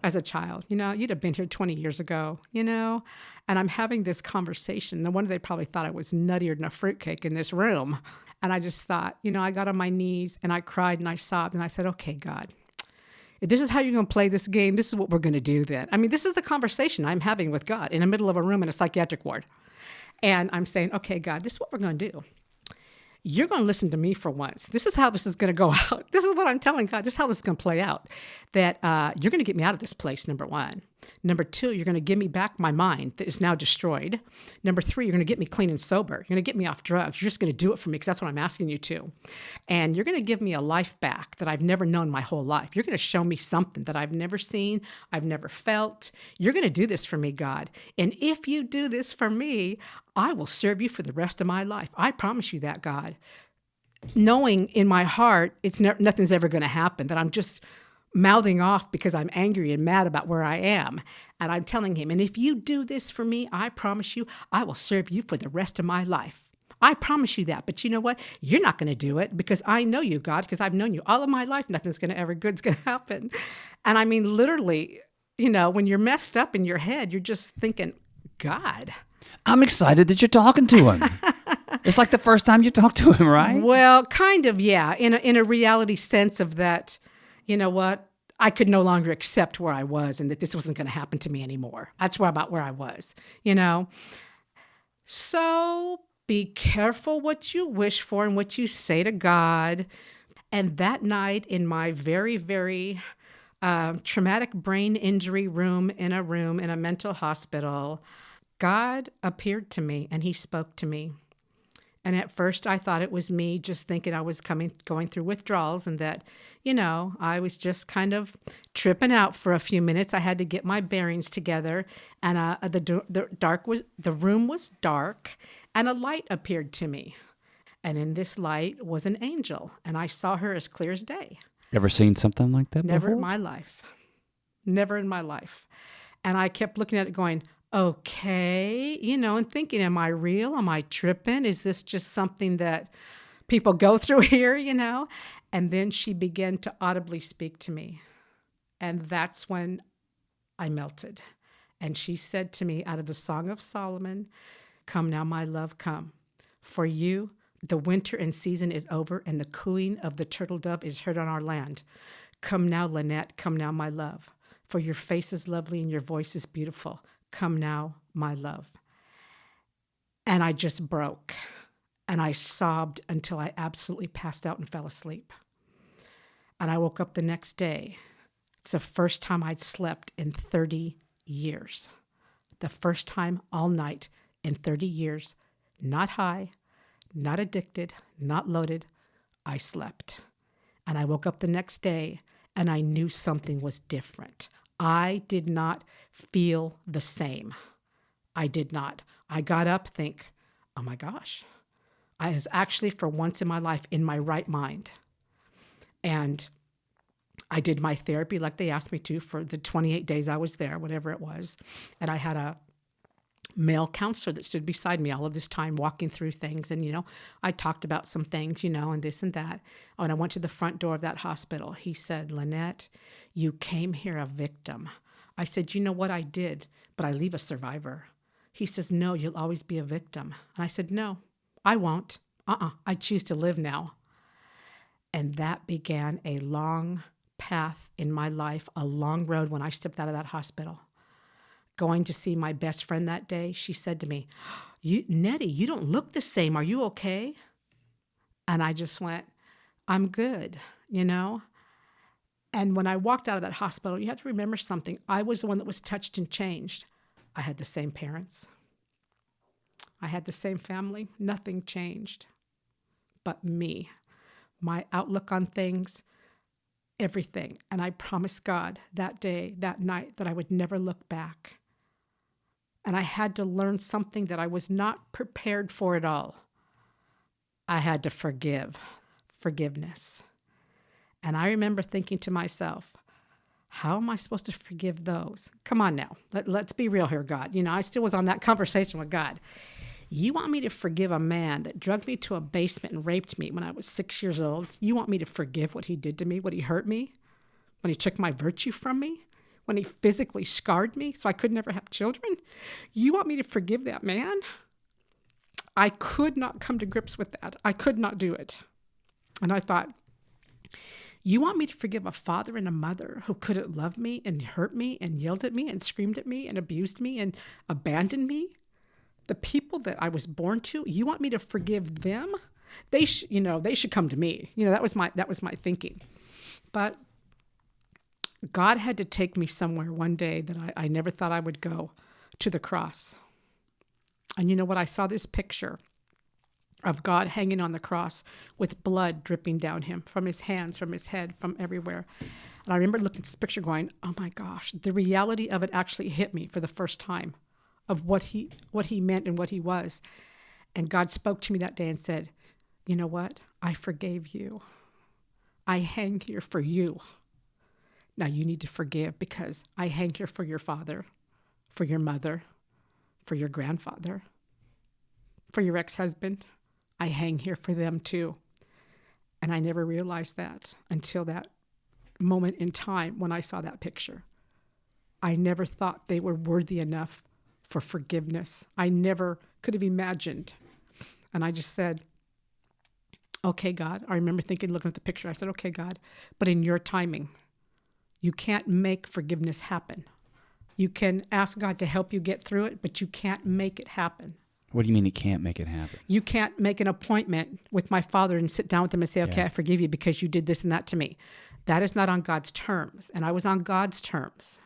[SPEAKER 1] as a child. You'd have been here 20 years ago, And I'm having this conversation. No wonder they probably thought I was nuttier than a fruitcake in this room. And I just thought, I got on my knees and I cried and I sobbed and I said, okay, God, if this is how you're going to play this game, this is what we're going to do then. I mean, this is the conversation I'm having with God in the middle of a room in a psychiatric ward. And I'm saying, okay, God, this is what we're going to do. You're going to listen to me for once. This is how this is going to go out. This is what I'm telling God. This is how this is going to play out. That you're going to get me out of this place, number one. Number two, you're going to give me back my mind that is now destroyed. Number three, you're going to get me clean and sober. You're going to get me off drugs. You're just going to do it for me because that's what I'm asking you to. And you're going to give me a life back that I've never known my whole life. You're going to show me something that I've never seen, I've never felt. You're going to do this for me, God. And if you do this for me, I will serve you for the rest of my life. I promise you that, God. Knowing in my heart, nothing's ever going to happen, that I'm just mouthing off because I'm angry and mad about where I am. And I'm telling him, and if you do this for me, I promise you, I will serve you for the rest of my life. I promise you that. But you know what? You're not going to do it because I know you, God, because I've known you all of my life. Nothing's going to ever good's going to happen. And I mean, literally, when you're messed up in your head, you're just thinking, God.
[SPEAKER 2] I'm excited that you're talking to him. It's like the first time you talked to him, right?
[SPEAKER 1] Well, kind of, yeah. In a reality sense of that, you know what? I could no longer accept where I was and that this wasn't going to happen to me anymore. That's about where I was, So be careful what you wish for and what you say to God. And that night in my very, very traumatic brain injury room in a mental hospital, God appeared to me and he spoke to me. And at first I thought it was me just thinking I was going through withdrawals and that, I was just kind of tripping out for a few minutes. I had to get my bearings together, and the room was dark and a light appeared to me. And in this light was an angel, and I saw her as clear as day.
[SPEAKER 2] Ever seen something like that
[SPEAKER 1] Never
[SPEAKER 2] before?
[SPEAKER 1] in my life. Never in my life. And I kept looking at it going, okay, and thinking, am I real? Am I tripping? Is this just something that people go through here, And then she began to audibly speak to me. And that's when I melted. And she said to me out of the Song of Solomon, come now, my love, come. For you, the winter and season is over, and the cooing of the turtle dove is heard on our land. Come now, Lanette, come now, my love. For your face is lovely and your voice is beautiful. Come now, my love. And I just broke, and I sobbed until I absolutely passed out and fell asleep. And I woke up the next day. It's the first time I'd slept in 30 years. The first time all night in 30 years, not high, not addicted, not loaded. I slept. And I woke up the next day and I knew something was different. I did not feel the same. I did not. I got up, think, oh my gosh, I was actually for once in my life in my right mind. And I did my therapy like they asked me to for the 28 days I was there, whatever it was. And I had a male counselor that stood beside me all of this time, walking through things. And, I talked about some things, and this and that. When I went to the front door of that hospital, he said, Lanette, you came here a victim. I said, you know what I did, but I leave a survivor. He says, no, you'll always be a victim. And I said, no, I won't. I choose to live now. And that began a long path in my life, a long road when I stepped out of that hospital. Going to see my best friend that day, she said to me, Nettie, you don't look the same. Are you okay? And I just went, I'm good, And when I walked out of that hospital, you have to remember something. I was the one that was touched and changed. I had the same parents. I had the same family. Nothing changed but me, my outlook on things, everything. And I promised God that day, that night, that I would never look back. And I had to learn something that I was not prepared for at all. I had to forgiveness. And I remember thinking to myself, how am I supposed to forgive those? Come on now, let's be real here, God. I still was on that conversation with God. You want me to forgive a man that drugged me to a basement and raped me when I was 6 years old? You want me to forgive what he did to me, what he hurt me, when he took my virtue from me, when he physically scarred me so I could never have children? You want me to forgive that man? I could not come to grips with that. I could not do it. And I thought, you want me to forgive a father and a mother who couldn't love me and hurt me and yelled at me and screamed at me and abused me and abandoned me? The people that I was born to, you want me to forgive them? They should come to me. That was my thinking. But God had to take me somewhere one day that I never thought I would go, to the cross. And you know what? I saw this picture of God hanging on the cross with blood dripping down him from his hands, from his head, from everywhere. And I remember looking at this picture going, oh my gosh, the reality of it actually hit me for the first time, of what he meant and what he was. And God spoke to me that day and said, you know what? I forgave you. I hang here for you. Now you need to forgive, because I hang here for your father, for your mother, for your grandfather, for your ex-husband. I hang here for them too. And I never realized that until that moment in time when I saw that picture. I never thought they were worthy enough for forgiveness. I never could have imagined. And I just said, okay, God. I remember looking at the picture, I said, okay, God, but in your timing. You can't make forgiveness happen. You can ask God to help you get through it, but you can't make it happen.
[SPEAKER 2] What do you mean he can't make it happen?
[SPEAKER 1] You can't make an appointment with my father and sit down with him and say, okay, I forgive you because you did this and that to me. That is not on God's terms. And I was on God's terms.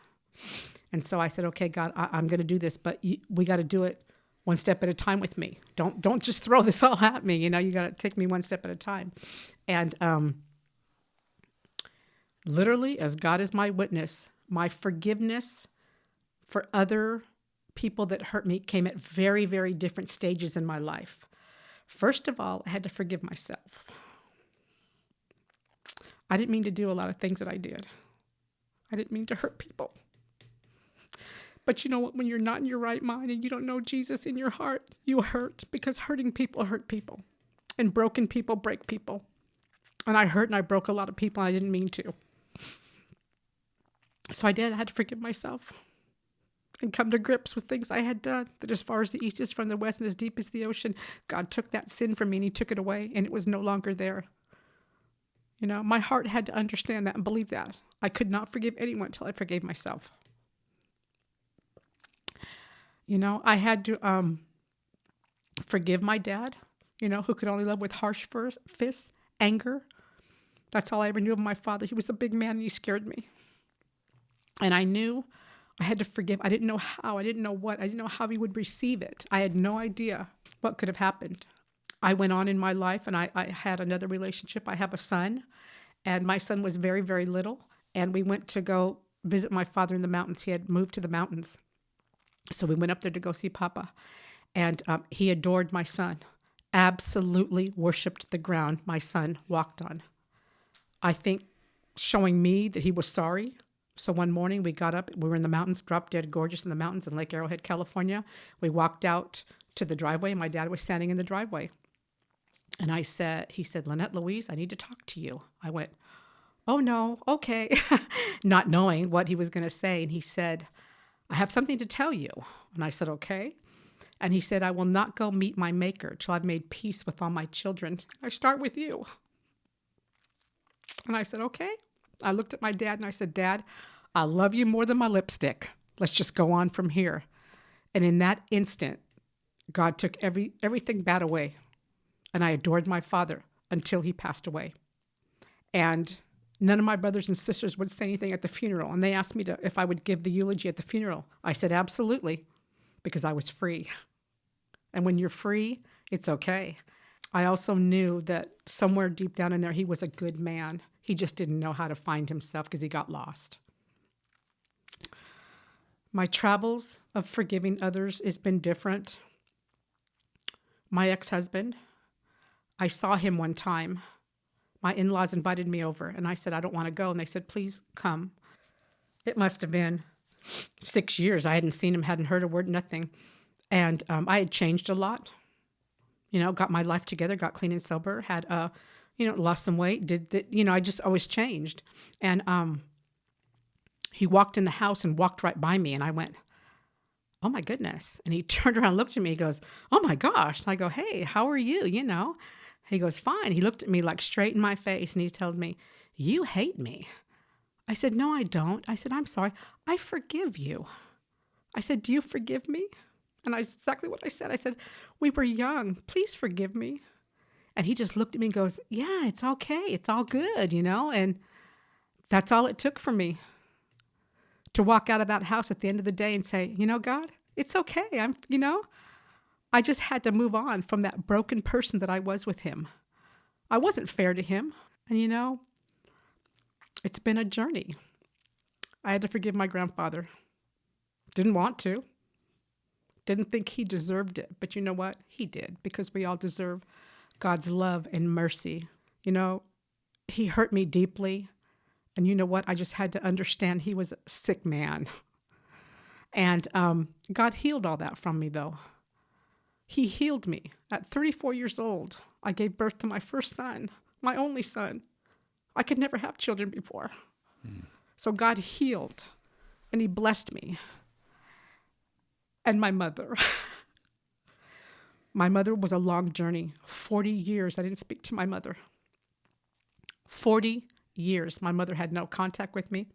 [SPEAKER 1] And so I said, okay, God, I'm going to do this, but we got to do it one step at a time with me. Don't just throw this all at me. You got to take me one step at a time. And literally, as God is my witness, my forgiveness for other people that hurt me came at very, very different stages in my life. First of all, I had to forgive myself. I didn't mean to do a lot of things that I did. I didn't mean to hurt people. But you know what? When you're not in your right mind and you don't know Jesus in your heart, you hurt, because hurting people hurt people. And broken people break people. And I hurt and I broke a lot of people, and I didn't mean to. So I had to forgive myself. and come to grips with things I had done, that as far as the east is from the west and as deep as the ocean, God took that sin from me and he took it away and it was no longer there. You know, my heart had to understand that and believe that. I could not forgive anyone until I forgave myself. You know, I had to forgive my dad, you know, who could only love with harsh fists, anger. That's all I ever knew of my father. He was a big man and he scared me. And I knew I had to forgive. I didn't know how. I didn't know what. I didn't know how he would receive it. I had no idea what could have happened. I went on in my life and I had another relationship. I have a son, and my son was very, very little. And we went to go visit my father in the mountains. He had moved to the mountains. So we went up there to go see Papa. And he adored my son, absolutely worshiped the ground my son walked on. I think showing me that he was sorry. So one morning we got up, we were in the mountains, dropped dead gorgeous in the mountains in Lake Arrowhead, California. We walked out to the driveway. My dad was standing in the driveway. And he said, Lanette Louise, I need to talk to you. I went, oh no, okay. Not knowing what he was going to say. And he said, I have something to tell you. And I said, okay. And he said, I will not go meet my maker till I've made peace with all my children. I start with you. And I said, okay. I looked at my dad and I said, Dad, I love you more than my lipstick. Let's just go on from here. And in that instant, God took everything bad away. And I adored my father until he passed away. And none of my brothers and sisters would say anything at the funeral. And they asked me if I would give the eulogy at the funeral. I said, absolutely, because I was free. And when you're free, it's okay. I also knew that somewhere deep down in there, he was a good man. He just didn't know how to find himself because he got lost. My travels of forgiving others has been different. My ex-husband, I saw him one time. My in-laws invited me over, and I said, I don't want to go. And they said, please come. It must have been 6 years. I hadn't seen him, hadn't heard a word, nothing. And I had changed a lot. You know, got my life together, got clean and sober, had, lost some weight, I just always changed. And he walked in the house and walked right by me, and I went, oh my goodness. And he turned around and looked at me, he goes, oh my gosh. And I go, hey, how are you? You know? He goes, fine. He looked at me like straight in my face and he tells me, you hate me. I said, no, I don't. I said, I'm sorry. I forgive you. I said, do you forgive me? And exactly what I said. I said, we were young. Please forgive me. And he just looked at me and goes, yeah, it's okay. It's all good, you know? And that's all it took for me to walk out of that house at the end of the day and say, you know, God, it's okay. I just had to move on from that broken person that I was with him. I wasn't fair to him. And, it's been a journey. I had to forgive my grandfather. Didn't want to. Didn't think he deserved it. But you know what? He did, because we all deserve God's love and mercy. He hurt me deeply. And you know what? I just had to understand he was a sick man. And God healed all that from me, though. He healed me. At 34 years old, I gave birth to my first son, my only son. I could never have children before. So God healed, and he blessed me. And my mother. My mother was a long journey. 40 years I didn't speak to my mother. 40 years my mother had no contact with me,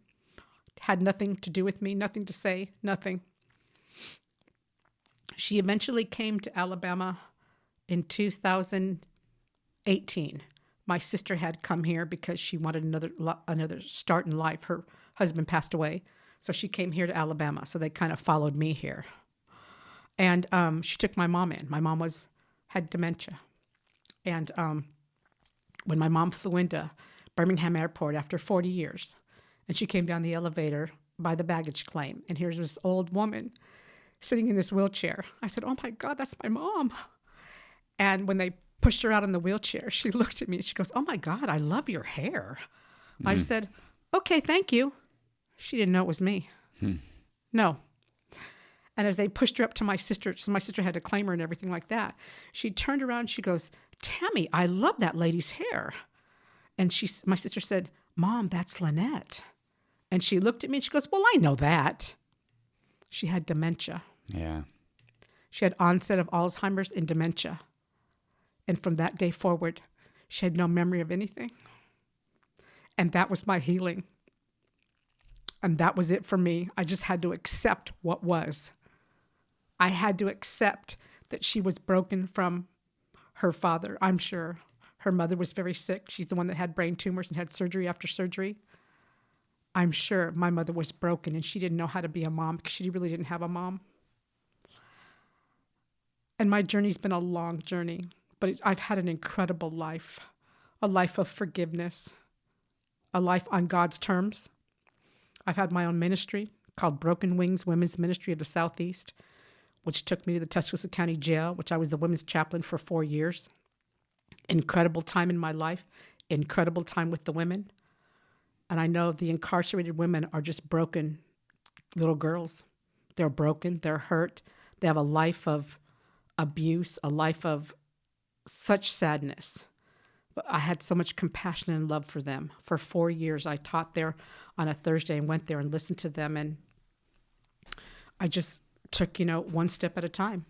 [SPEAKER 1] had nothing to do with me, nothing to say, nothing. She eventually came to Alabama in 2018. My sister had come here because she wanted another start in life. Her husband passed away, so she came here to Alabama. So they kind of followed me here. And she took my mom in. My mom had dementia. And when my mom flew into Birmingham Airport after 40 years, and she came down the elevator by the baggage claim, and here's this old woman sitting in this wheelchair. I said, oh my God, that's my mom. And when they pushed her out in the wheelchair, she looked at me and she goes, oh my God, I love your hair. I said, okay, thank you. She didn't know it was me. No. And as they pushed her up to my sister, so my sister had to claim her and everything like that, she turned around, she goes, Tammy, I love that lady's hair. And my sister said, Mom, that's Lanette. And she looked at me and she goes, well, I know that. She had dementia.
[SPEAKER 2] Yeah.
[SPEAKER 1] She had onset of Alzheimer's and dementia. And from that day forward, she had no memory of anything. And that was my healing. And that was it for me. I just had to accept what was. I had to accept that she was broken from her father, I'm sure. Her mother was very sick. She's the one that had brain tumors and had surgery after surgery. I'm sure my mother was broken and she didn't know how to be a mom because she really didn't have a mom. And my journey's been a long journey, but I've had an incredible life, a life of forgiveness, a life on God's terms. I've had my own ministry called Broken Wings Women's Ministry of the Southeast, which took me to the Tuscaloosa County Jail, which I was the women's chaplain for 4 years. Incredible time in my life, incredible time with the women. And I know the incarcerated women are just broken little girls. They're broken, they're hurt. They have a life of abuse, a life of such sadness. But I had so much compassion and love for them. For 4 years, I taught there on a Thursday and went there and listened to them. And I just took, one step at a time.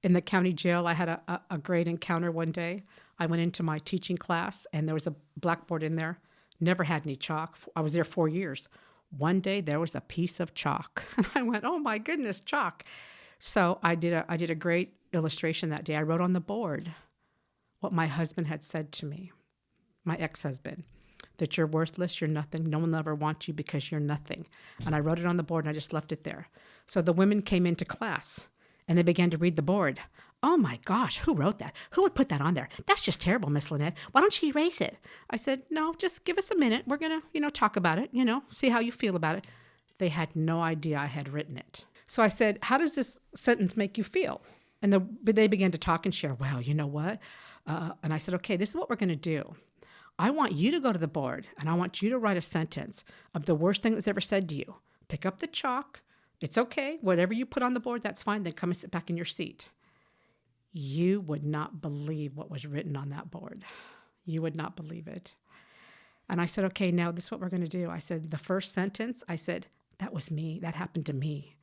[SPEAKER 1] In the county jail, I had a great encounter one day. I went into my teaching class, and there was a blackboard in there. Never had any chalk. I was there 4 years. One day, there was a piece of chalk. And I went, oh, my goodness, chalk. So I did a great illustration that day. I wrote on the board what my husband had said to me, my ex-husband, that you're worthless, you're nothing, no one will ever want you because you're nothing. And I wrote it on the board, and I just left it there. So the women came into class, and they began to read the board. Oh my gosh, who wrote that? Who would put that on there? That's just terrible, Miss Lanette. Why don't you erase it? I said, no, just give us a minute. We're going to, talk about it, see how you feel about it. They had no idea I had written it. So I said, how does this sentence make you feel? And they began to talk and share, well, you know what? And I said, okay, this is what we're going to do. I want you to go to the board, and I want you to write a sentence of the worst thing that was ever said to you. Pick up the chalk. It's okay. Whatever you put on the board, that's fine. Then come and sit back in your seat. You would not believe what was written on that board. You would not believe it. And I said, okay, now this is what we're going to do. I said, the first sentence, I said, that was me. That happened to me.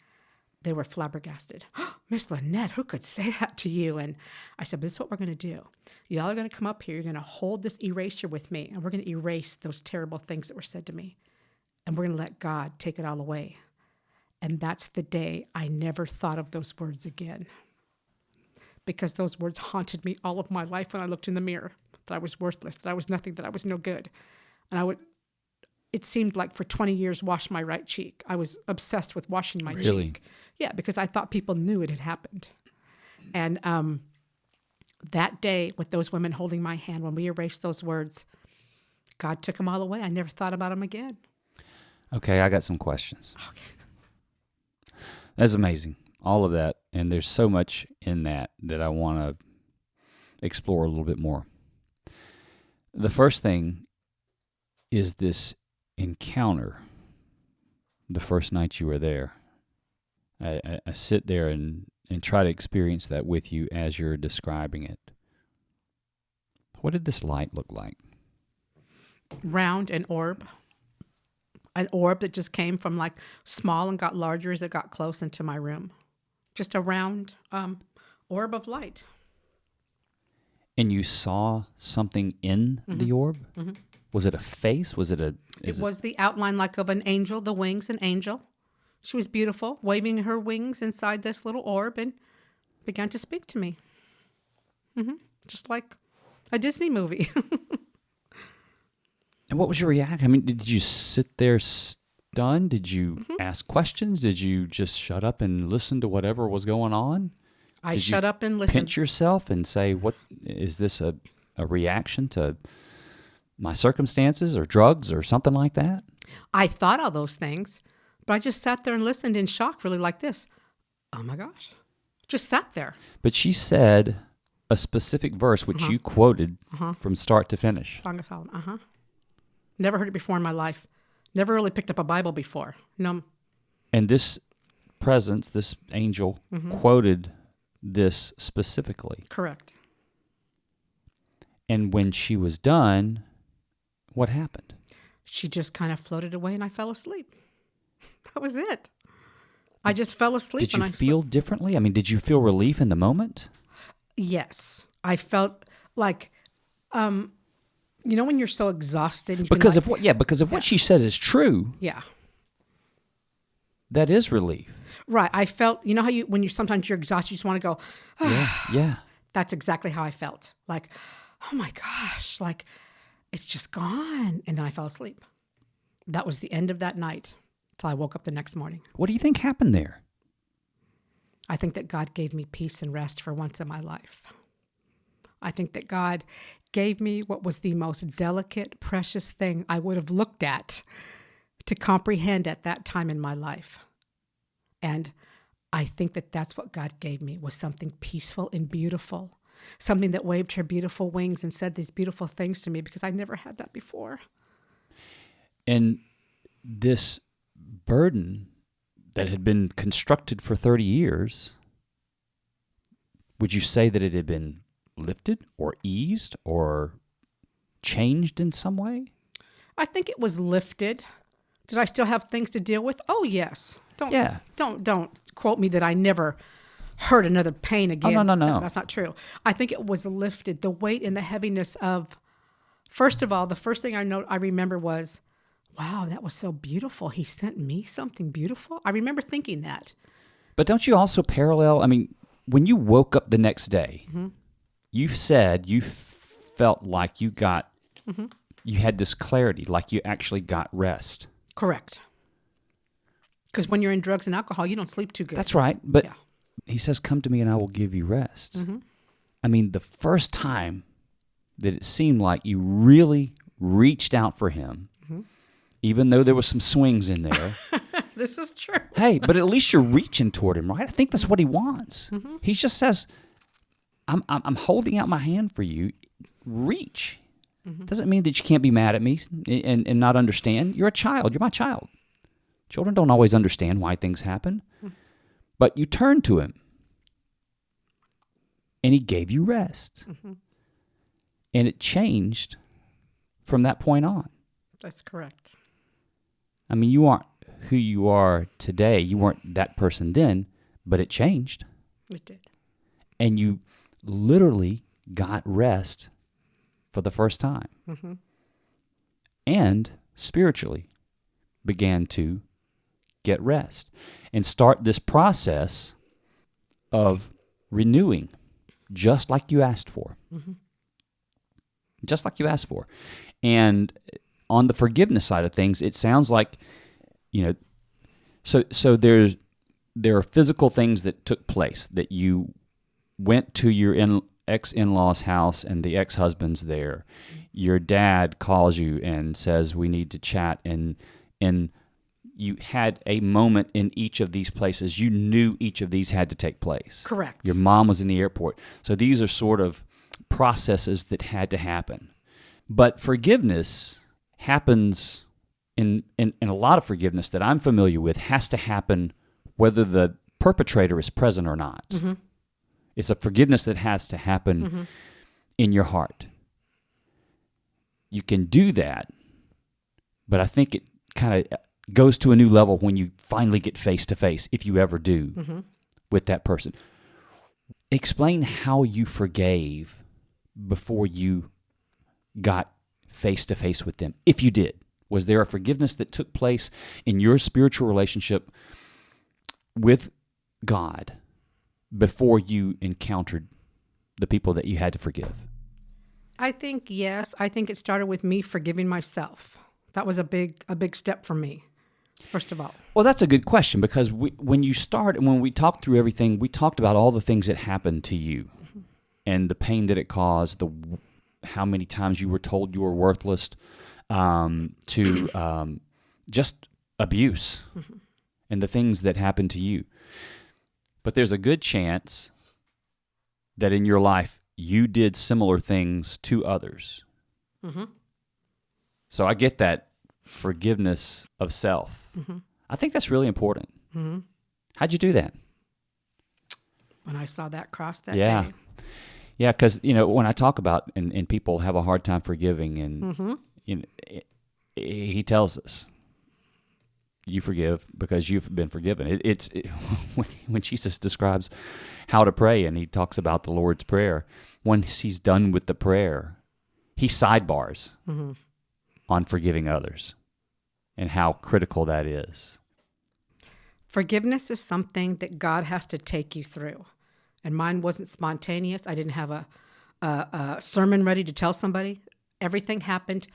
[SPEAKER 1] They were flabbergasted. Oh, Miss Lanette, who could say that to you? And I said, but this is what we're going to do. Y'all are going to come up here. You're going to hold this eraser with me, and we're going to erase those terrible things that were said to me. And we're going to let God take it all away. And that's the day I never thought of those words again. Because those words haunted me all of my life when I looked in the mirror, that I was worthless, that I was nothing, that I was no good. And it seemed like for 20 years, wash my right cheek. I was obsessed with washing my cheek. Yeah, because I thought people knew it had happened. And that day, with those women holding my hand, when we erased those words, God took them all away. I never thought about them again.
[SPEAKER 2] Okay, I got some questions.
[SPEAKER 1] Okay.
[SPEAKER 2] That's amazing, all of that. And there's so much in that I want to explore a little bit more. The first thing is this encounter the first night you were there. I sit there and try to experience that with you as you're describing it. What did this light look like?
[SPEAKER 1] Round, an orb that just came from like small and got larger as it got close into my room. Just a round orb of light.
[SPEAKER 2] And you saw something in the orb? Mm-hmm. Was it a face? Was it
[SPEAKER 1] It was the outline like of an angel, the wings, an angel. She was beautiful, waving her wings inside this little orb and began to speak to me. Mm-hmm. Just like a Disney movie.
[SPEAKER 2] And what was your reaction? I mean, did you sit there stunned? Did you ask questions? Did you just shut up and listen to whatever was going on?
[SPEAKER 1] I shut up and listened.
[SPEAKER 2] Pinch yourself and say, "What is this? A reaction to my circumstances or drugs or something like that?"
[SPEAKER 1] I thought all those things, but I just sat there and listened in shock, really like this. Oh my gosh. Just sat there.
[SPEAKER 2] But she said a specific verse, which you quoted from start to finish.
[SPEAKER 1] Song of Solomon. Never heard it before in my life. Never really picked up a Bible before. No.
[SPEAKER 2] And this presence, this angel, quoted this specifically.
[SPEAKER 1] Correct.
[SPEAKER 2] And when she was done, what happened?
[SPEAKER 1] She just kind of floated away and I fell asleep. That was it. I just fell asleep.
[SPEAKER 2] Did you feel differently? I mean, did you feel relief in the moment?
[SPEAKER 1] Yes. I felt like, when you're so exhausted.
[SPEAKER 2] Because of what she said is true.
[SPEAKER 1] Yeah.
[SPEAKER 2] That is relief.
[SPEAKER 1] Right. I felt, you know how when sometimes you're exhausted, you just want to go,
[SPEAKER 2] Yeah.
[SPEAKER 1] That's exactly how I felt. Like, oh my gosh, like it's just gone. And then I fell asleep. That was the end of that night till I woke up the next morning.
[SPEAKER 2] What do you think happened there?
[SPEAKER 1] I think that God gave me peace and rest for once in my life. I think that God gave me what was the most delicate, precious thing I would have looked at to comprehend at that time in my life. And I think that that's what God gave me, was something peaceful and beautiful, something that waved her beautiful wings and said these beautiful things to me, because I never had that before.
[SPEAKER 2] And this burden that had been constructed for 30 years, would you say that it had been lifted or eased or changed in some way?
[SPEAKER 1] I think it was lifted. Did I still have things to deal with? Oh, yes. Don't quote me that I never hurt another pain again.
[SPEAKER 2] Oh, no.
[SPEAKER 1] That's not true. I think it was lifted. The weight and the heaviness of, first of all, the first thing I remember was, wow, that was so beautiful. He sent me something beautiful. I remember thinking that.
[SPEAKER 2] But don't you also parallel, I mean, when you woke up the next day, you said you felt like you had this clarity, like you actually got rest.
[SPEAKER 1] Correct. Because when you're in drugs and alcohol, you don't sleep too good.
[SPEAKER 2] That's right. But he says, come to me and I will give you rest. Mm-hmm. I mean, the first time that it seemed like you really reached out for him, even though there was some swings in there.
[SPEAKER 1] This is true.
[SPEAKER 2] Hey, but at least you're reaching toward him, right? I think that's what he wants. Mm-hmm. He just says, I'm holding out my hand for you. Reach. Mm-hmm. Doesn't mean that you can't be mad at me and not understand. You're a child. You're my child. Children don't always understand why things happen. Mm-hmm. But you turn to him. And he gave you rest. Mm-hmm. And it changed from that point on.
[SPEAKER 1] That's correct.
[SPEAKER 2] I mean, you aren't who you are today. You weren't that person then, but it changed.
[SPEAKER 1] It did.
[SPEAKER 2] And you literally got rest for the first time. Mm-hmm. And spiritually began to get rest and start this process of renewing, just like you asked for. Mm-hmm. Just like you asked for. And on the forgiveness side of things, it sounds like, so there are physical things that took place, that you went to your ex-in-law's house and the ex-husband's there. Your dad calls you and says, we need to chat, and you had a moment in each of these places. You knew each of these had to take place.
[SPEAKER 1] Correct.
[SPEAKER 2] Your mom was in the airport. So these are sort of processes that had to happen. But forgiveness happens in a lot of forgiveness that I'm familiar with has to happen whether the perpetrator is present or not. Mm-hmm. It's a forgiveness that has to happen in your heart. You can do that, but I think it kind of goes to a new level when you finally get face to face, if you ever do, with that person. Explain how you forgave before you got face to face with them, if you did. Was there a forgiveness that took place in your spiritual relationship with God before you encountered the people that you had to forgive?
[SPEAKER 1] I think yes. I think it started with me forgiving myself. That was a big step for me, first of all.
[SPEAKER 2] Well, that's a good question, because when we talked through everything, we talked about all the things that happened to you and the pain that it caused, how many times you were told you were worthless, to just abuse and the things that happened to you. But there's a good chance that in your life you did similar things to others. Mm-hmm. So I get that forgiveness of self. Mm-hmm. I think that's really important. Mm-hmm. How'd you do that?
[SPEAKER 1] When I saw that cross that day.
[SPEAKER 2] Yeah, because when I talk about and people have a hard time forgiving, and he tells us, you forgive because you've been forgiven. When Jesus describes how to pray and he talks about the Lord's Prayer, once he's done with the prayer, he sidebars on forgiving others and how critical that is.
[SPEAKER 1] Forgiveness is something that God has to take you through. And mine wasn't spontaneous. I didn't have a sermon ready to tell somebody. Everything happened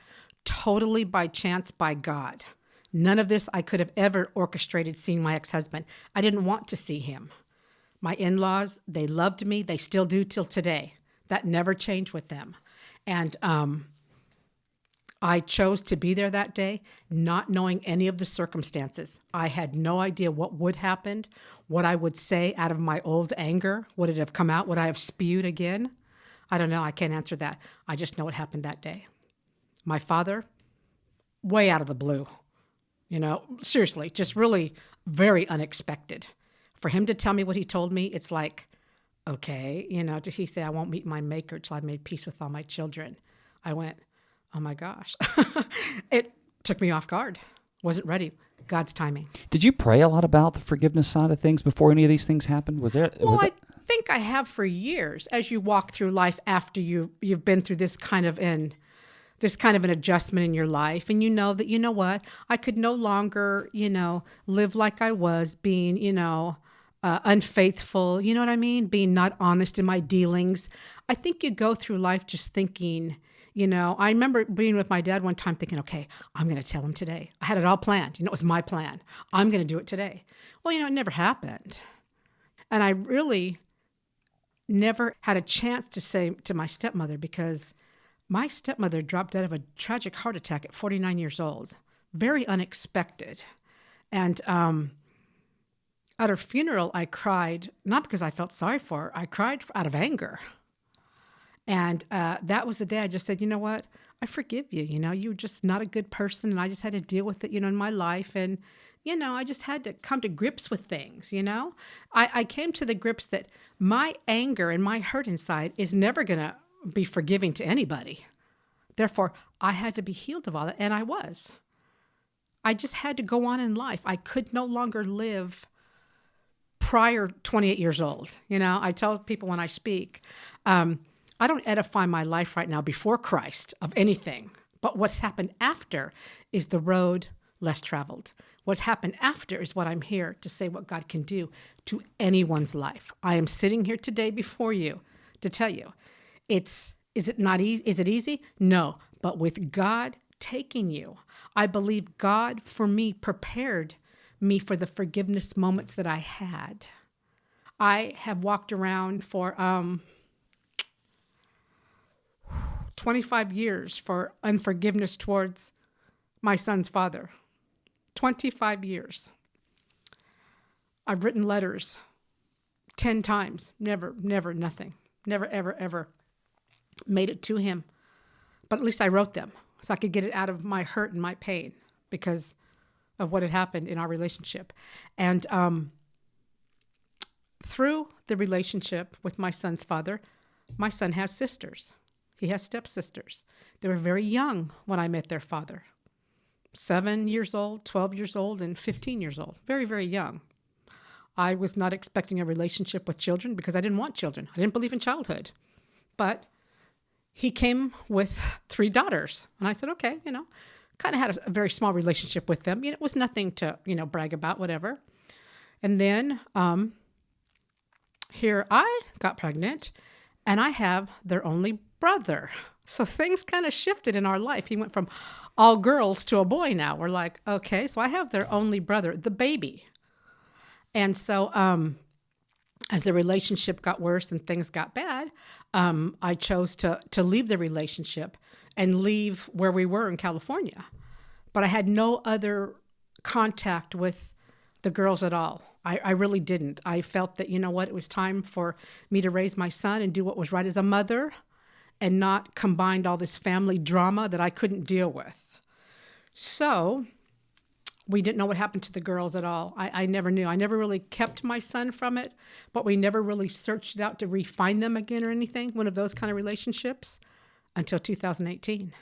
[SPEAKER 1] totally by chance by God. None of this I could have ever orchestrated seeing my ex-husband. I didn't want to see him. My in-laws, they loved me. They still do till today. That never changed with them. And I chose to be there that day, not knowing any of the circumstances. I had no idea what would happen, what I would say out of my old anger. Would it have come out? Would I have spewed again? I don't know. I can't answer that. I just know what happened that day. My father, way out of the blue. Seriously, just really very unexpected. For him to tell me what he told me, it's like, okay, did he say, I won't meet my maker till I've made peace with all my children? I went, oh my gosh. It took me off guard. Wasn't ready. God's timing.
[SPEAKER 2] Did you pray a lot about the forgiveness side of things before any of these things happened?
[SPEAKER 1] I think I have for years as you walk through life after you've been through this kind of an adjustment in your life. And you know that, you know what, I could no longer, live like I was being, unfaithful. You know what I mean? Being not honest in my dealings. I think you go through life just thinking, I remember being with my dad one time thinking, okay, I'm going to tell him today. I had it all planned. It was my plan. I'm going to do it today. Well, it never happened. And I really never had a chance to say to my stepmother, because my stepmother dropped dead of a tragic heart attack at 49 years old. Very unexpected. And at her funeral, I cried, not because I felt sorry for her. I cried out of anger. And that was the day I just said, you know what? I forgive you. You're just not a good person. And I just had to deal with it, in my life. And, I just had to come to grips with things, I came to the grips that my anger and my hurt inside is never going to be forgiving to anybody. Therefore, I had to be healed of all that. And I was. I just had to go on in life. I could no longer live prior 28 years old. I tell people when I speak, I don't edify my life right now before Christ of anything. But what's happened after is the road less traveled. What's happened after is what I'm here to say what God can do to anyone's life. I am sitting here today before you to tell you, is it not easy? Is it easy? No. But with God taking you, I believe God for me prepared me for the forgiveness moments that I had. I have walked around for 25 years for unforgiveness towards my son's father. 25 years. I've written letters 10 times. Never, nothing. Never, ever made it to him. But at least I wrote them so I could get it out of my hurt and my pain because of what had happened in our relationship. And through the relationship with my son's father, my son has sisters. He has stepsisters. They were very young when I met their father. 7 years old, 12 years old, and 15 years old. Very, very young. I was not expecting a relationship with children because I didn't want children. I didn't believe in childhood. But he came with 3 daughters. And I said, okay, kind of had a very small relationship with them. It was nothing to, brag about, whatever. And then here I got pregnant, and I have their only brother. So things kind of shifted in our life. He went from all girls to a boy now. We're like, okay, so I have their only brother, the baby. And so as the relationship got worse and things got bad, I chose to leave the relationship and leave where we were in California. But I had no other contact with the girls at all. I really didn't. I felt that, it was time for me to raise my son and do what was right as a mother and not combine all this family drama that I couldn't deal with. So we didn't know what happened to the girls at all. I never knew. I never really kept my son from it, but we never really searched it out to re-find them again or anything, one of those kind of relationships, until 2018.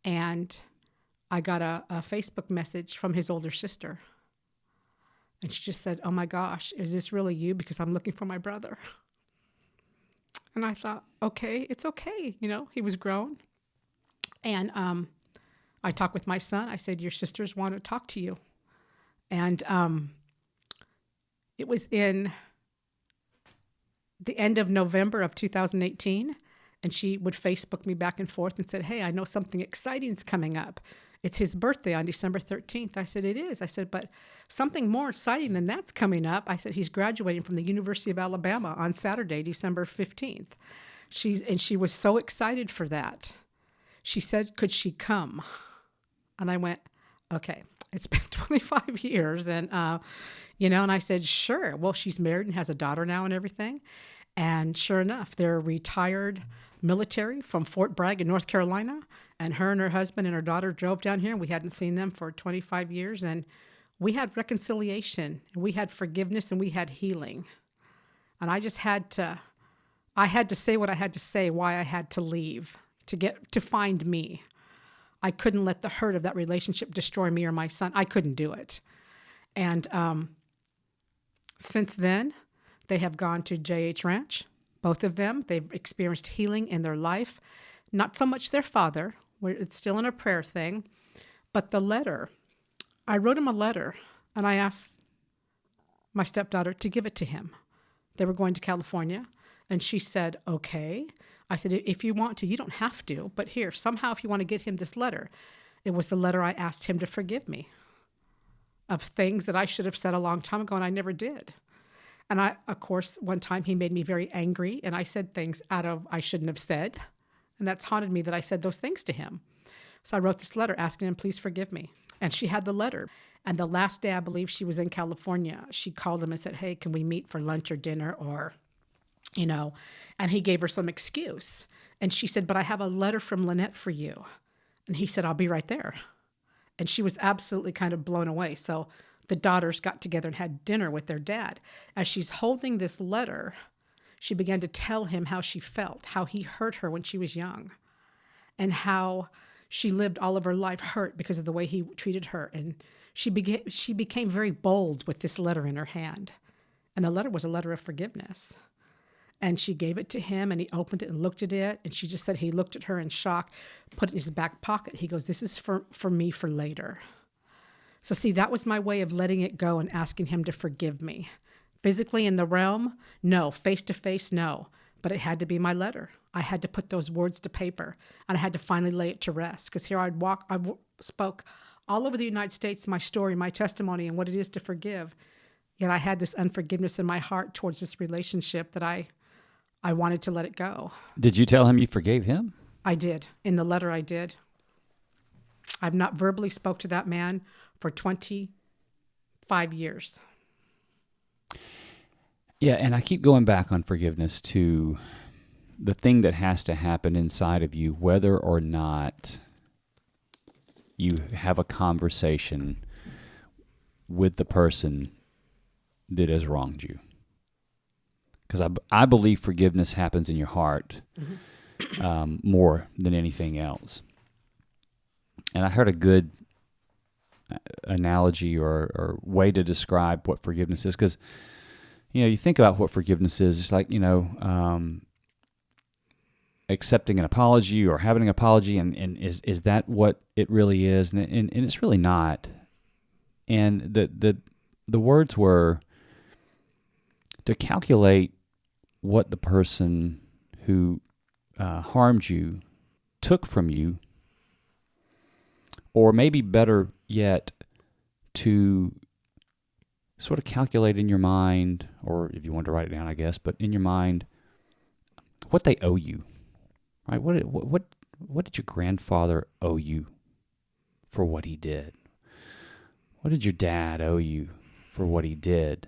[SPEAKER 1] And I got a Facebook message from his older sister. And she just said, "Oh my gosh, is this really you? Because I'm looking for my brother." And I thought, okay, it's okay. He was grown. And I talked with my son. I said, "Your sisters want to talk to you." And it was in the end of November of 2018. And she would Facebook me back and forth and said, "Hey, I know something exciting is coming up. It's his birthday on December 13th. I said, "It is." I said, "But something more exciting than that's coming up." I said, "He's graduating from the University of Alabama on Saturday, December 15th. She was so excited for that. She said, "Could she come?" And I went, "Okay, it's been 25 years." And, and I said, "Sure." Well, she's married and has a daughter now and everything. And sure enough, they're retired military from Fort Bragg in North Carolina. And her and her husband and her daughter drove down here. We hadn't seen them for 25 years. And we had reconciliation, and we had forgiveness, and we had healing. And I had to say what I had to say, why I had to leave, to find me. I couldn't let the hurt of that relationship destroy me or my son. I couldn't do it. And since then, they have gone to JH Ranch, both of them. They've experienced healing in their life. Not so much their father, where it's still in a prayer thing, but the letter. I wrote him a letter, and I asked my stepdaughter to give it to him. They were going to California, and she said, "Okay." I said, "If you want to, you don't have to, but here, somehow if you want to get him this letter." It was the letter I asked him to forgive me of things that I should have said a long time ago, and I never did. And of course, one time he made me very angry, and I said things I shouldn't have said. And that's haunted me that I said those things to him. So I wrote this letter asking him, "Please forgive me." And she had the letter. And the last day, I believe she was in California, she called him and said, "Hey, can we meet for lunch or dinner or, and he gave her some excuse. And she said, "But I have a letter from Lanette for you." And he said, "I'll be right there." And she was absolutely kind of blown away. So the daughters got together and had dinner with their dad. As she's holding this letter, she began to tell him how she felt, how he hurt her when she was young, and how she lived all of her life hurt because of the way he treated her. And she became very bold with this letter in her hand. And the letter was a letter of forgiveness. And she gave it to him, and he opened it and looked at it. And she just said he looked at her in shock, put it in his back pocket. He goes, "This is for me for later." So see, that was my way of letting it go and asking him to forgive me. Physically in the realm, no. Face to face, no. But it had to be my letter. I had to put those words to paper, and I had to finally lay it to rest. Because here I spoke all over the United States, my story, my testimony, and what it is to forgive. Yet I had this unforgiveness in my heart towards this relationship that I wanted to let it go.
[SPEAKER 2] Did you tell him you forgave him?
[SPEAKER 1] I did. In the letter, I did. I've not verbally spoke to that man for 25 years.
[SPEAKER 2] Yeah, and I keep going back on forgiveness to the thing that has to happen inside of you, whether or not you have a conversation with the person that has wronged you. Because I believe forgiveness happens in your heart more than anything else. And I heard a good analogy or way to describe what forgiveness is, because you think about what forgiveness is. It's like accepting an apology or having an apology, and is that what it really is? And it's really not. And the words were to calculate what the person who harmed you took from you, or maybe better yet, to sort of calculate in your mind, or if you want to write it down, I guess, but in your mind, what they owe you, right? What did your grandfather owe you for what he did? What did your dad owe you for what he did?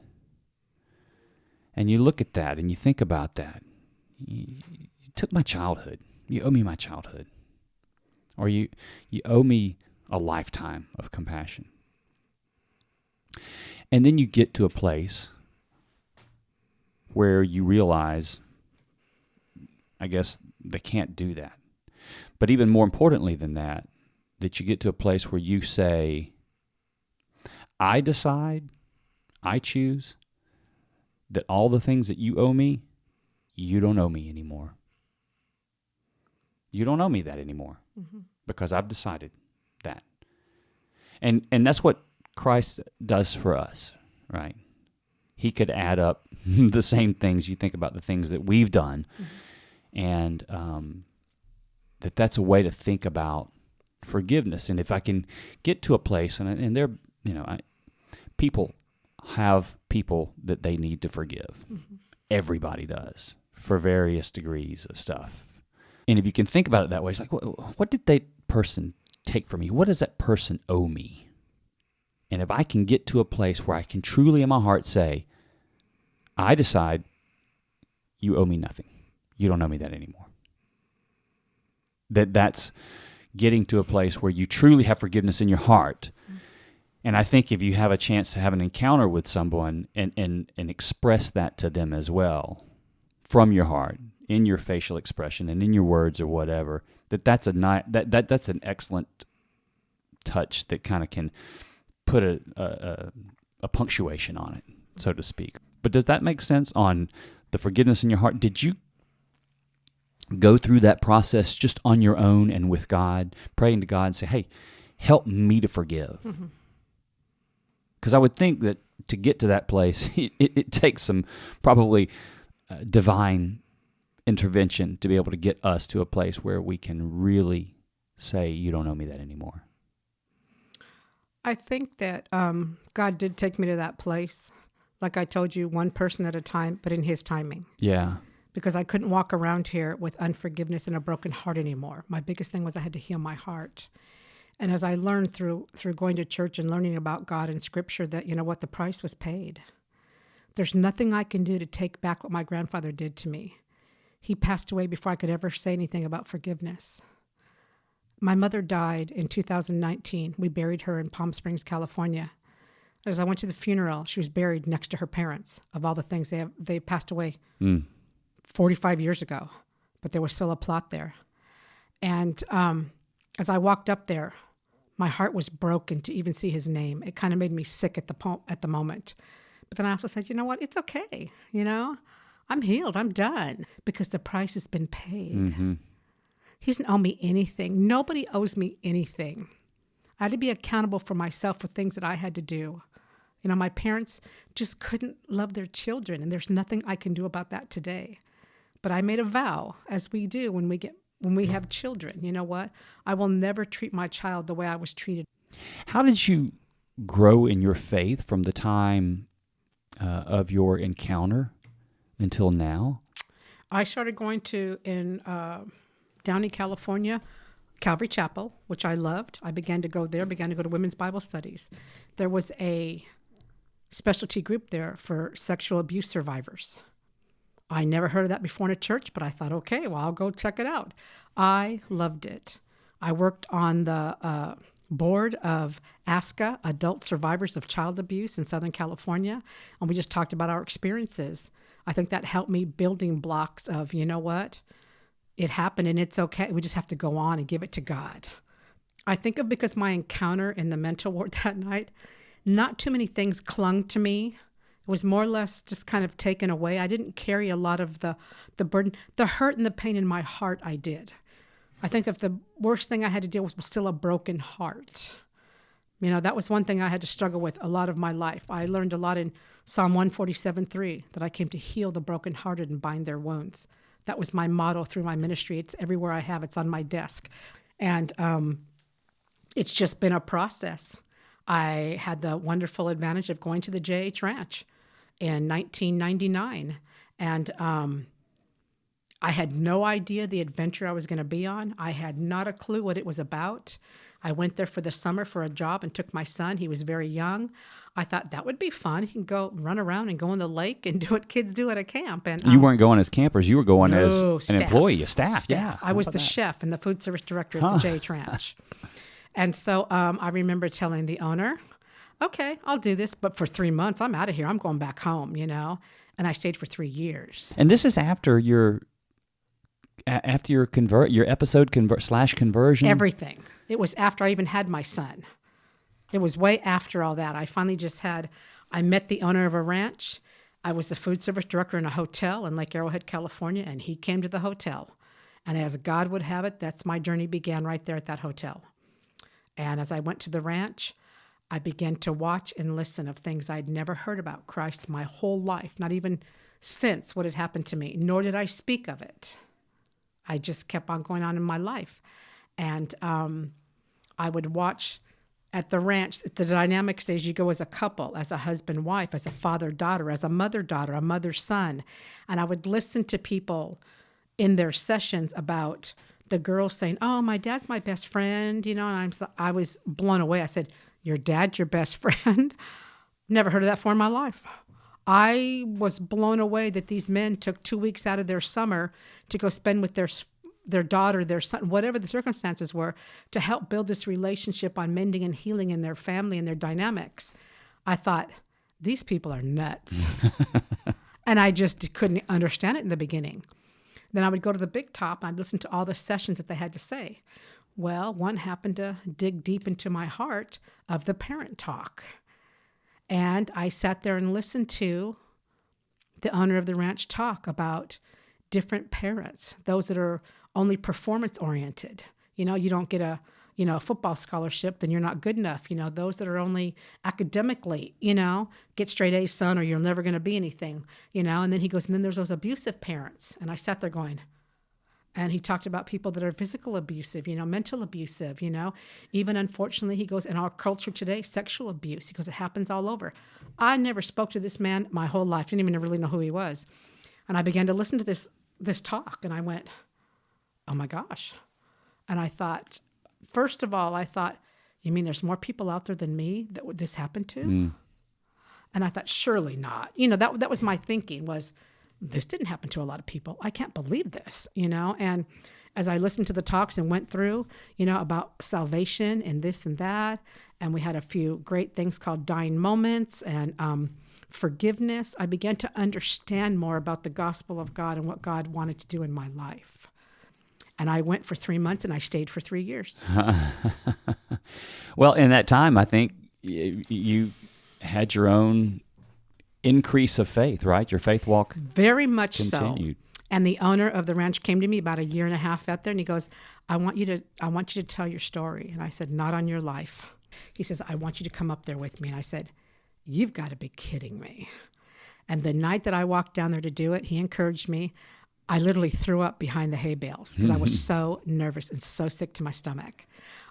[SPEAKER 2] And you look at that and you think about that. You took my childhood. You owe me my childhood. Or you owe me a lifetime of compassion. And then you get to a place where you realize, I guess, they can't do that. But even more importantly than that, that you get to a place where you say, I decide, I choose that all the things that you owe me, you don't owe me anymore. You don't owe me that anymore because I've decided that. And that's what Christ does for us, right? He could add up the same things. You think about the things that we've done, and that's a way to think about forgiveness. And if I can get to a place, and there, people have people that they need to forgive. Everybody does, for various degrees of stuff. And if you can think about it that way, it's like, what did that person take from me? What does that person owe me? And if I can get to a place where I can truly in my heart say, I decide you owe me nothing. You don't owe me that anymore. That's getting to a place where you truly have forgiveness in your heart. And I think if you have a chance to have an encounter with someone and express that to them as well from your heart, in your facial expression and in your words or whatever, that's an excellent touch that kind of can put a punctuation on it, so to speak. But does that make sense on the forgiveness in your heart? Did you go through that process just on your own and with God, praying to God and say, hey, help me to forgive? Because I would think that to get to that place, it takes some probably divine intervention to be able to get us to a place where we can really say, you don't owe me that anymore.
[SPEAKER 1] I think that God did take me to that place. Like I told you, one person at a time, but in his timing.
[SPEAKER 2] Yeah.
[SPEAKER 1] Because I couldn't walk around here with unforgiveness and a broken heart anymore. My biggest thing was I had to heal my heart. And as I learned through going to church and learning about God and Scripture, that, the price was paid. There's nothing I can do to take back what my grandfather did to me. He passed away before I could ever say anything about forgiveness. My mother died in 2019. We buried her in Palm Springs, California. As I went to the funeral, she was buried next to her parents. Of all the things, they passed away 45 years ago, but there was still a plot there. And as I walked up there, my heart was broken to even see his name. It kind of made me sick at the moment. But then I also said, you know what? It's okay. I'm healed. I'm done because the price has been paid. He doesn't owe me anything. Nobody owes me anything. I had to be accountable for myself for things that I had to do. My parents just couldn't love their children, and there's nothing I can do about that today. But I made a vow, as we do when we have children. You know what? I will never treat my child the way I was treated.
[SPEAKER 2] How did you grow in your faith from the time of your encounter until now?
[SPEAKER 1] I started going to down in California, Calvary Chapel, which I loved. I began to go there, began to go to women's Bible studies. There was a specialty group there for sexual abuse survivors. I never heard of that before in a church, but I thought, okay, well, I'll go check it out. I loved it. I worked on the board of ASCA, Adult Survivors of Child Abuse in Southern California, and we just talked about our experiences. I think that helped me building blocks of, you know what? It happened and it's okay. We just have to go on and give it to God. I think of because my encounter in the mental ward that night, not too many things clung to me. It was more or less just kind of taken away. I didn't carry a lot of the burden, the hurt and the pain in my heart. I did. I think if the worst thing I had to deal with was still a broken heart. That was one thing I had to struggle with a lot of my life. I learned a lot in Psalm 147:3 that I came to heal the brokenhearted and bind their wounds. That was my motto through my ministry. It's everywhere I have. It's on my desk. And it's just been a process. I had the wonderful advantage of going to the J.H. Ranch in 1999. And I had no idea the adventure I was going to be on. I had not a clue what it was about. I went there for the summer for a job and took my son. He was very young. I thought that would be fun. He can go run around and go in the lake and do what kids do at a camp. And
[SPEAKER 2] you weren't going as campers. You were going as
[SPEAKER 1] staff,
[SPEAKER 2] an employee, a staff. Yeah,
[SPEAKER 1] I was the chef and the food service director at the J.H. Ranch. And so I remember telling the owner, okay, I'll do this, but for 3 months, I'm out of here. I'm going back home, And I stayed for 3 years.
[SPEAKER 2] And this is after your episode conversion?
[SPEAKER 1] Everything. It was after I even had my son. It was way after all that. I met the owner of a ranch. I was the food service director in a hotel in Lake Arrowhead, California, and he came to the hotel. And as God would have it, that's my journey began right there at that hotel. And as I went to the ranch, I began to watch and listen of things I'd never heard about Christ my whole life, not even since what had happened to me, nor did I speak of it. I just kept on going on in my life. And I would watch at the ranch, the dynamics as you go as a couple, as a husband-wife, as a father-daughter, as a mother-daughter, a mother-son. And I would listen to people in their sessions about the girls saying, oh, my dad's my best friend, and I was blown away. I said, your dad's your best friend? Never heard of that before in my life. I was blown away that these men took 2 weeks out of their summer to go spend with their daughter, their son, whatever the circumstances were, to help build this relationship on mending and healing in their family and their dynamics. I thought, these people are nuts. And I just couldn't understand it in the beginning. Then I would go to the big top and I'd listen to all the sessions that they had to say. Well, one happened to dig deep into my heart of the parent talk. And I sat there and listened to the owner of the ranch talk about different parents, those that are only performance oriented. You don't get a football scholarship, then you're not good enough. Those that are only academically, get straight A's, son, or you're never going to be anything, And then he goes, and then there's those abusive parents. And I sat there going, and he talked about people that are physical abusive, mental abusive, even unfortunately, he goes, in our culture today, sexual abuse. He goes, it happens all over. I never spoke to this man my whole life. Didn't even really know who he was. And I began to listen to this talk, and I went, oh my gosh. And I thought, first of all, you mean there's more people out there than me that this happened to? Mm. And I thought, surely not. That was my thinking was, this didn't happen to a lot of people. I can't believe this, And as I listened to the talks and went through, about salvation and this and that, and we had a few great things called dying moments and forgiveness, I began to understand more about the gospel of God and what God wanted to do in my life. And I went for 3 months and I stayed for 3 years.
[SPEAKER 2] Well, in that time, I think you had your own increase of faith, right? Your faith walk
[SPEAKER 1] very much
[SPEAKER 2] continued.
[SPEAKER 1] So. And the owner of the ranch came to me about a year and a half out there, and he goes, I want you to tell your story. And I said, not on your life. He says, I want you to come up there with me. And I said, you've got to be kidding me. And the night that I walked down there to do it, he encouraged me. I literally threw up behind the hay bales because I was so nervous and so sick to my stomach.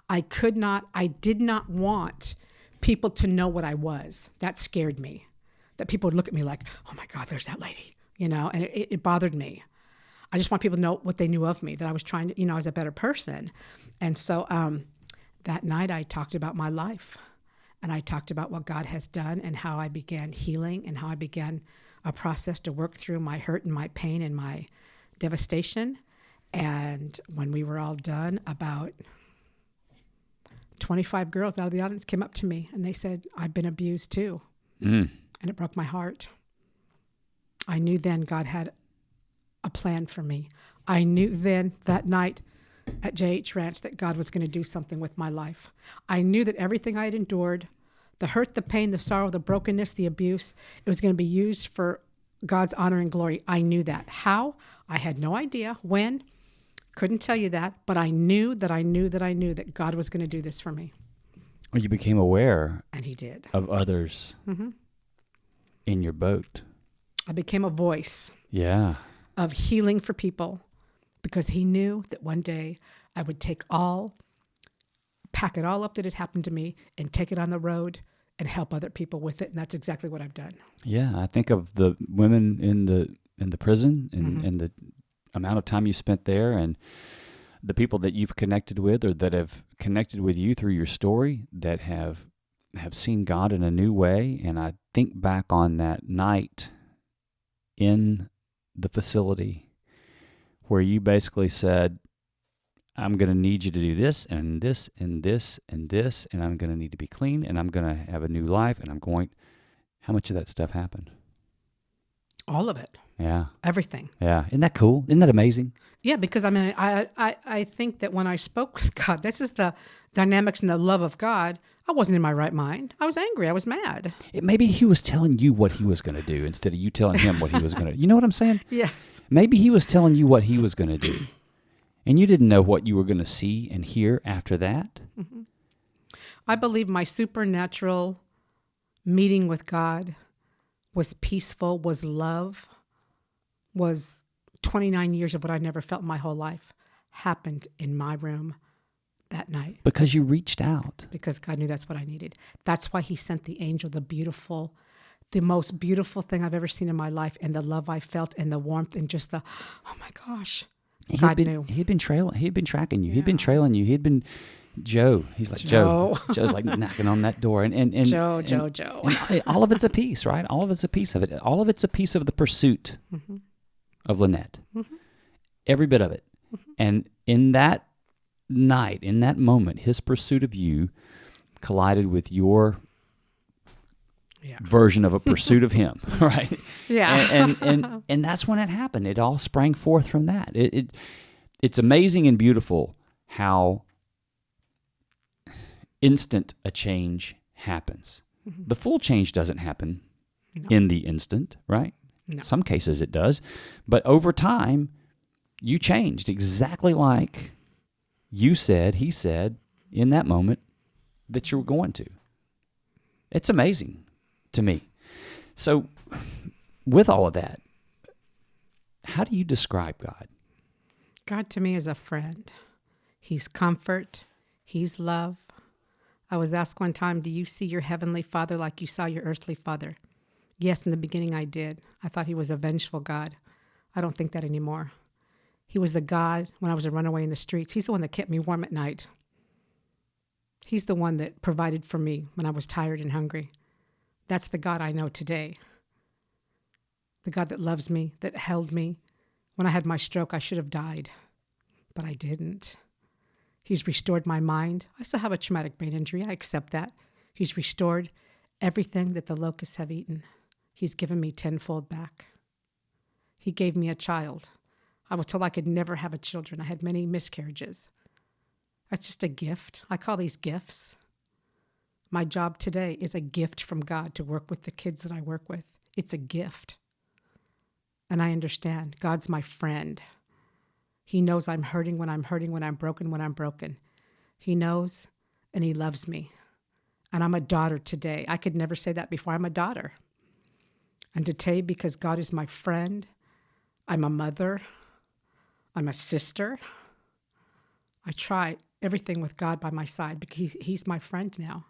[SPEAKER 1] I did not want people to know what I was. That scared me. That people would look at me like, oh my God, there's that lady, and it bothered me. I just want people to know what they knew of me, that I was trying to, I was a better person. And so that night I talked about my life, and I talked about what God has done and how I began healing and how I began a process to work through my hurt and my pain and my devastation. And when we were all done, about 25 girls out of the audience came up to me and they said, I've been abused too. Mm. And it broke my heart. I knew then God had a plan for me. I knew then that night at JH Ranch that God was going to do something with my life. I knew that everything I had endured, the hurt, the pain, the sorrow, the brokenness, the abuse, it was going to be used for God's honor and glory. I knew that. How? I had no idea. When? Couldn't tell you that, but I knew that God was going to do this for me.
[SPEAKER 2] Well, you became aware.
[SPEAKER 1] And he did.
[SPEAKER 2] Of others. Mm-hmm. In your boat.
[SPEAKER 1] I became a voice.
[SPEAKER 2] Yeah.
[SPEAKER 1] Of healing for people because he knew that one day I would pack it all up that had happened to me and take it on the road and help other people with it. And that's exactly what I've done.
[SPEAKER 2] Yeah. I think of the women in the prison and the amount of time you spent there and the people that you've connected with or that have connected with you through your story that have seen God in a new way. And I think back on that night in the facility where you basically said, I'm going to need you to do this and this and this and this, and I'm going to need to be clean, and I'm going to have a new life, and how much of that stuff happened?
[SPEAKER 1] All of it.
[SPEAKER 2] Yeah.
[SPEAKER 1] Everything.
[SPEAKER 2] Yeah. Isn't that cool? Isn't that amazing?
[SPEAKER 1] Yeah, because I think that when I spoke with God, this is the dynamics and the love of God. I wasn't in my right mind. I was angry. I was mad.
[SPEAKER 2] Maybe he was telling you what he was going to do instead of you telling him what he was going to do. You know what I'm saying?
[SPEAKER 1] Yes.
[SPEAKER 2] Maybe he was telling you what he was going to do. And you didn't know what you were going to see and hear after that.
[SPEAKER 1] Mm-hmm. I believe my supernatural meeting with God was peaceful, was love, was 29 years of what I'd never felt in my whole life happened in my room that night.
[SPEAKER 2] Because you reached out.
[SPEAKER 1] Because God knew that's what I needed. That's why he sent the angel, the most beautiful thing I've ever seen in my life, and the love I felt and the warmth and just the, oh my gosh. God knew.
[SPEAKER 2] He had been tracking you.
[SPEAKER 1] Yeah.
[SPEAKER 2] He'd been trailing you. He'd been Joe. He's like, Joe. Joe's like knocking on that door. And
[SPEAKER 1] Joe.
[SPEAKER 2] And all of it's a piece, right? All of it's a piece of it. All of it's a piece of the pursuit of Lanette. Mm-hmm. Every bit of it. Mm-hmm. And in that night, in that moment, his pursuit of you collided with your version of a pursuit of him, right?
[SPEAKER 1] Yeah.
[SPEAKER 2] And that's when it happened. It all sprang forth from that. It's amazing and beautiful how instant a change happens. Mm-hmm. The full change doesn't happen in the instant, right? No. Some cases it does. But over time, you changed exactly like he said in that moment that you were going to. It's amazing to me. So with all of that, how do you describe God?
[SPEAKER 1] God to me is a friend. He's comfort. He's love. I was asked one time, do you see your heavenly Father like you saw your earthly father? Yes, in the beginning I did. I thought he was a vengeful God. I don't think that anymore. He was the God when I was a runaway in the streets. He's the one that kept me warm at night. He's the one that provided for me when I was tired and hungry. That's the God I know today. The God that loves me, that held me. When I had my stroke, I should have died, but I didn't. He's restored my mind. I still have a traumatic brain injury. I accept that. He's restored everything that the locusts have eaten. He's given me tenfold back. He gave me a child. I was told I could never have a children. I had many miscarriages. That's just a gift. I call these gifts. My job today is a gift from God to work with the kids that I work with. It's a gift. And I understand. God's my friend. He knows I'm hurting, when I'm broken, when I'm broken. He knows, and he loves me. And I'm a daughter today. I could never say that before. I'm a daughter. And today, because God is my friend, I'm a mother, I'm a sister. I try everything with God by my side because he's my friend now.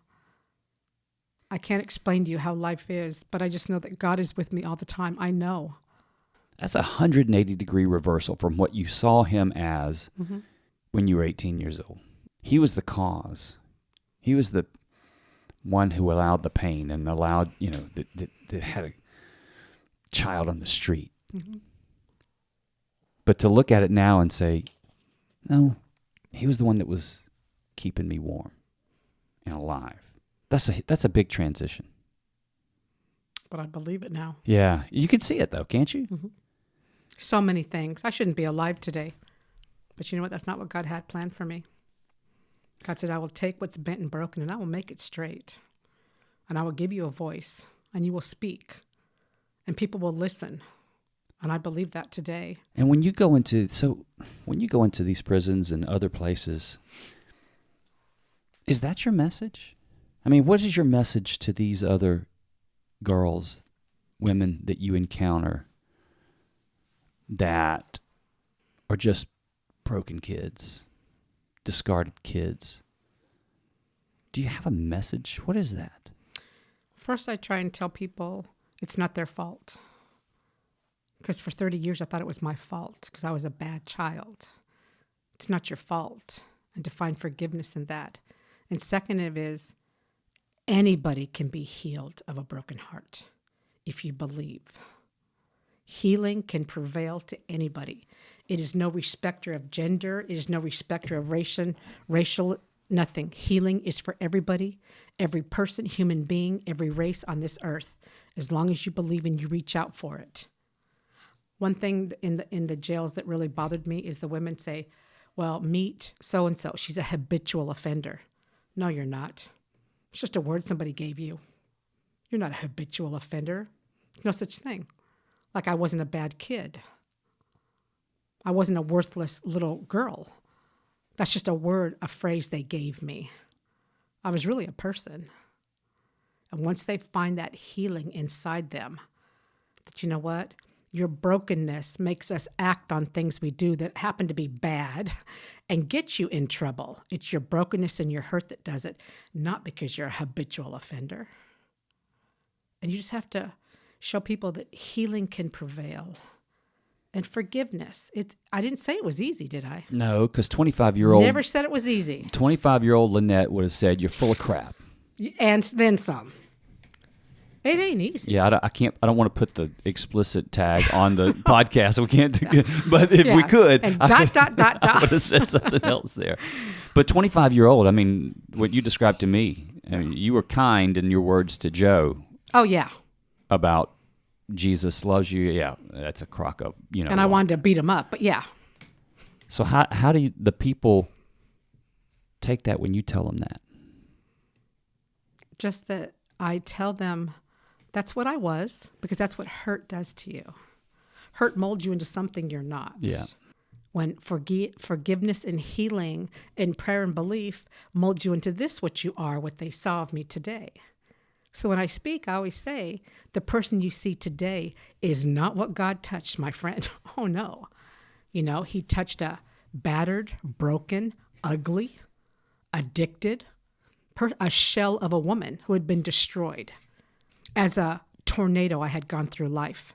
[SPEAKER 1] I can't explain to you how life is, but I just know that God is with me all the time. I know.
[SPEAKER 2] That's a 180-degree reversal from what you saw him as when you were 18 years old. He was the cause. He was the one who allowed the pain and allowed, that had a child on the street. Mm-hmm. But to look at it now and say, no, he was the one that was keeping me warm and alive. That's a big transition.
[SPEAKER 1] But I believe it now.
[SPEAKER 2] Yeah. You can see it, though, can't you?
[SPEAKER 1] Mm-hmm. So many things. I shouldn't be alive today. But you know what? That's not what God had planned for me. God said, I will take what's bent and broken and I will make it straight. And I will give you a voice and you will speak and people will listen. And I believe that today. And
[SPEAKER 2] when you go into these prisons and other places, is that your message? I mean, what is your message to these other girls, women that you encounter that are just broken kids, discarded kids? Do you have a message? What is that?
[SPEAKER 1] First, I try and tell people it's not their fault. Because for 30 years, I thought it was my fault because I was a bad child. It's not your fault. And to find forgiveness in that. And second is, anybody can be healed of a broken heart if you believe. Healing can prevail to anybody. It is no respecter of gender. It is no respecter of racial, nothing. Healing is for everybody, every person, human being, every race on this earth, as long as you believe and you reach out for it. One thing in the jails that really bothered me is the women say, well, meet so-and-so. She's a habitual offender. No, you're not. It's just a word somebody gave you. You're not a habitual offender. There's no such thing. Like I wasn't a bad kid. I wasn't a worthless little girl. That's just a word, a phrase they gave me. I was really a person. And once they find that healing inside them, that you know what? Your brokenness makes us act on things we do that happen to be bad and get you in trouble. It's your brokenness and your hurt that does it, not because you're a habitual offender. And you just have to show people that healing can prevail. And forgiveness. I didn't say it was easy, did I?
[SPEAKER 2] No, because 25-year-old...
[SPEAKER 1] Never said it was easy.
[SPEAKER 2] 25-year-old Lanette would have said, you're full of crap.
[SPEAKER 1] And then some. It ain't easy.
[SPEAKER 2] Yeah, I can't. I don't want to put the explicit tag on the podcast. We can't. But if we could,
[SPEAKER 1] and
[SPEAKER 2] I
[SPEAKER 1] dot.
[SPEAKER 2] would have said something else there. But 25-year-old. I mean, what you described to me. I mean, you were kind in your words to Joe.
[SPEAKER 1] Oh yeah.
[SPEAKER 2] About Jesus loves you. Yeah, that's a crock up. You know.
[SPEAKER 1] And I wanted to beat him up, but yeah.
[SPEAKER 2] So how do the people take that when you tell them that?
[SPEAKER 1] Just that I tell them. That's what I was, because that's what hurt does to you. Hurt molds you into something you're not.
[SPEAKER 2] Yeah.
[SPEAKER 1] When forgiveness and healing and prayer and belief mold you into this, what you are, what they saw of me today. So when I speak, I always say, the person you see today is not what God touched, my friend. Oh, no. You know, he touched a battered, broken, ugly, addicted, a shell of a woman who had been destroyed. As a tornado, I had gone through life.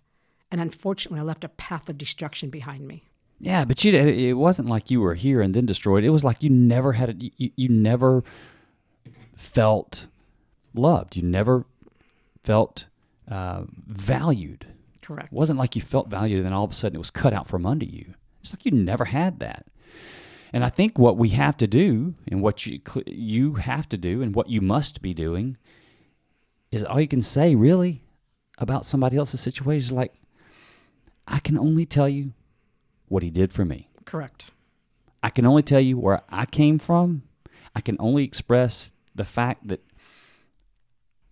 [SPEAKER 1] And unfortunately, I left a path of destruction behind me.
[SPEAKER 2] Yeah, but it wasn't like you were here and then destroyed. It was like you never had you never felt loved. You never felt valued.
[SPEAKER 1] Correct.
[SPEAKER 2] It wasn't like you felt valued and then all of a sudden it was cut out from under you. It's like you never had that. And I think what we have to do and what you have to do and what you must be doing is all you can say really about somebody else's situation is like, I can only tell you what he did for me.
[SPEAKER 1] Correct.
[SPEAKER 2] I can only tell you where I came from. I can only express the fact that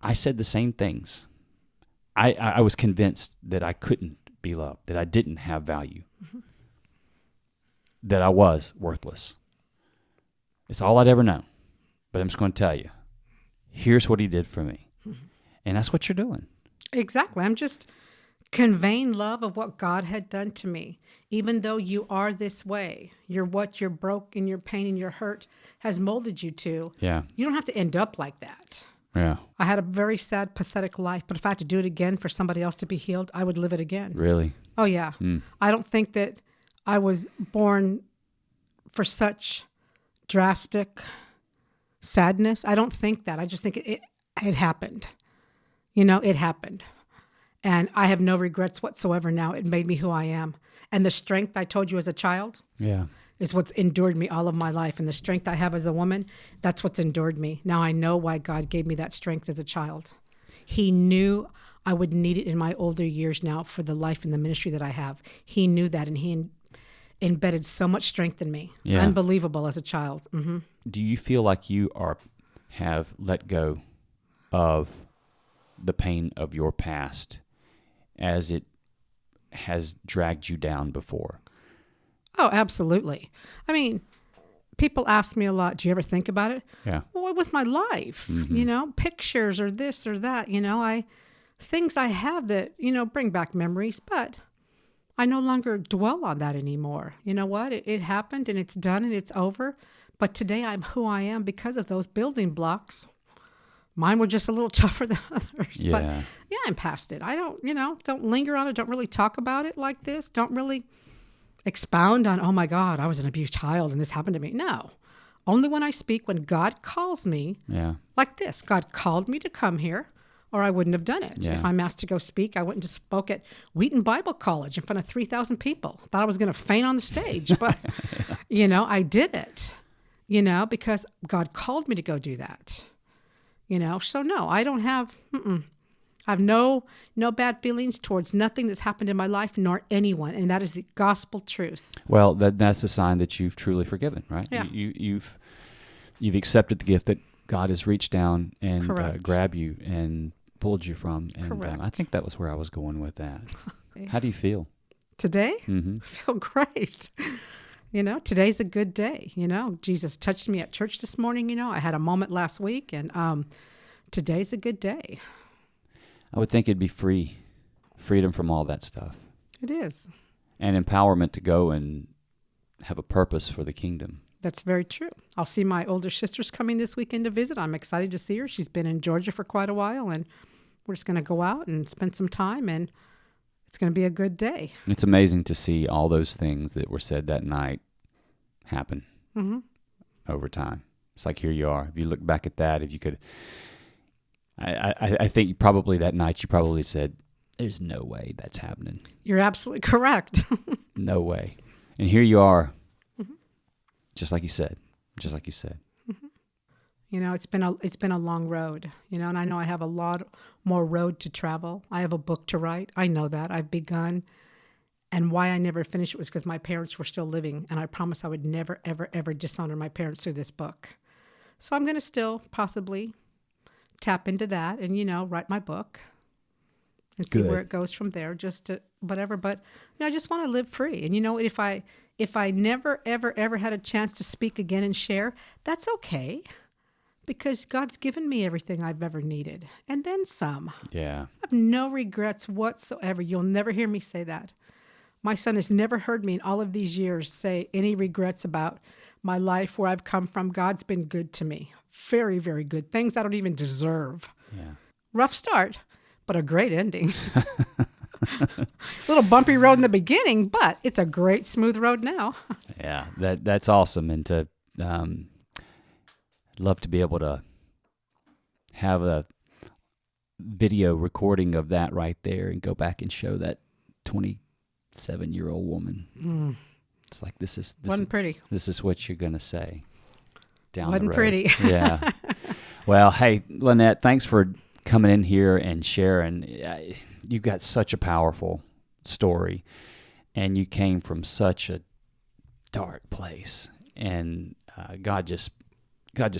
[SPEAKER 2] I said the same things. I was convinced that I couldn't be loved, that I didn't have value, that I was worthless. It's all I'd ever known. But I'm just going to tell you, here's what he did for me. And that's what you're doing.
[SPEAKER 1] Exactly. I'm just conveying love of what God had done to me. Even though you are this way, what you're broke and your pain and your hurt has molded you to. Yeah. You don't have to end up like that.
[SPEAKER 2] Yeah.
[SPEAKER 1] I had a very sad, pathetic life, but if I had to do it again for somebody else to be healed, I would live it again.
[SPEAKER 2] Really?
[SPEAKER 1] Oh, yeah. I don't think that I was born for such drastic sadness. I don't think that. I just think it happened. You know, it happened. And I have no regrets whatsoever now. It made me who I am. And the strength I told you as a child is what's endured me all of my life. And the strength I have as a woman, that's what's endured me. Now I know why God gave me that strength as a child. He knew I would need it in my older years now for the life and the ministry that I have. He knew that, and he embedded so much strength in me. Yeah. Unbelievable as a child. Mm-hmm.
[SPEAKER 2] Do you feel like you have let go of the pain of your past as it has dragged you down before?
[SPEAKER 1] Oh, absolutely. I mean, people ask me a lot, do you ever think about it?
[SPEAKER 2] Yeah.
[SPEAKER 1] Well, what was my life? Mm-hmm. You know, pictures or this or that, you know, things I have that, you know, bring back memories, but I no longer dwell on that anymore. You know what? It happened and it's done and it's over. But today I'm who I am because of those building blocks. Mine were just a little tougher than others. Yeah. But yeah, I'm past it. I don't linger on it. Don't really talk about it like this. Don't really expound on, oh my God, I was an abused child and this happened to me. No. Only when I speak, when God calls me, like this. God called me to come here, or I wouldn't have done it. Yeah. If I'm asked to go speak, I wouldn't have spoke at Wheaton Bible College in front of 3,000 people. Thought I was going to faint on the stage, but, you know, I did it, you know, because God called me to go do that. You know, so no, I don't have, I have no bad feelings towards nothing that's happened in my life, nor anyone, and that is the gospel truth.
[SPEAKER 2] Well, that's a sign that you've truly forgiven, right?
[SPEAKER 1] Yeah.
[SPEAKER 2] You've accepted the gift that God has reached down and grabbed you and pulled you from. And
[SPEAKER 1] Correct.
[SPEAKER 2] I think that was where I was going with that. How do you feel
[SPEAKER 1] Today?
[SPEAKER 2] Mm-hmm.
[SPEAKER 1] I feel great. Today's a good day. Jesus touched me at church this morning. I had a moment last week, and today's a good day.
[SPEAKER 2] I would think it'd be freedom from all that stuff.
[SPEAKER 1] It is.
[SPEAKER 2] And empowerment to go and have a purpose for the kingdom.
[SPEAKER 1] That's very true. I'll see my older sister's coming this weekend to visit. I'm excited to see her. She's been in Georgia for quite a while, and we're just going to go out and spend some time, and it's going to be a good day. It's
[SPEAKER 2] amazing to see all those things that were said that night happen over time. It's like, here you are. If you look back at that, if you could, I think probably that night you probably said, there's no way that's happening.
[SPEAKER 1] You're absolutely correct.
[SPEAKER 2] No way. And here you are, just like you said.
[SPEAKER 1] It's been a long road, and I know I have a lot more road to travel. I have a book to write. I know that. I've begun. And why I never finished it was because my parents were still living, and I promised I would never, ever, ever dishonor my parents through this book. So I'm going to still possibly tap into that and, write my book and see where it goes from there, just to whatever. But, I just want to live free. And, if I never, ever, ever had a chance to speak again and share, that's okay. Because God's given me everything I've ever needed. And then some.
[SPEAKER 2] Yeah.
[SPEAKER 1] I have no regrets whatsoever. You'll never hear me say that. My son has never heard me in all of these years say any regrets about my life, where I've come from. God's been good to me. Very, very good. Things I don't even deserve.
[SPEAKER 2] Yeah.
[SPEAKER 1] Rough start, but a great ending. A little bumpy road in the beginning, but it's a great smooth road now.
[SPEAKER 2] Yeah, that's awesome. And to love to be able to have a video recording of that right there and go back and show that 27-year-old woman. It's like,
[SPEAKER 1] wasn't pretty.
[SPEAKER 2] This is what you're going to say down
[SPEAKER 1] wasn't
[SPEAKER 2] the road.
[SPEAKER 1] Pretty.
[SPEAKER 2] Yeah. Well, hey, Lanette, thanks for coming in here and sharing. You've got such a powerful story, and you came from such a dark place, and God just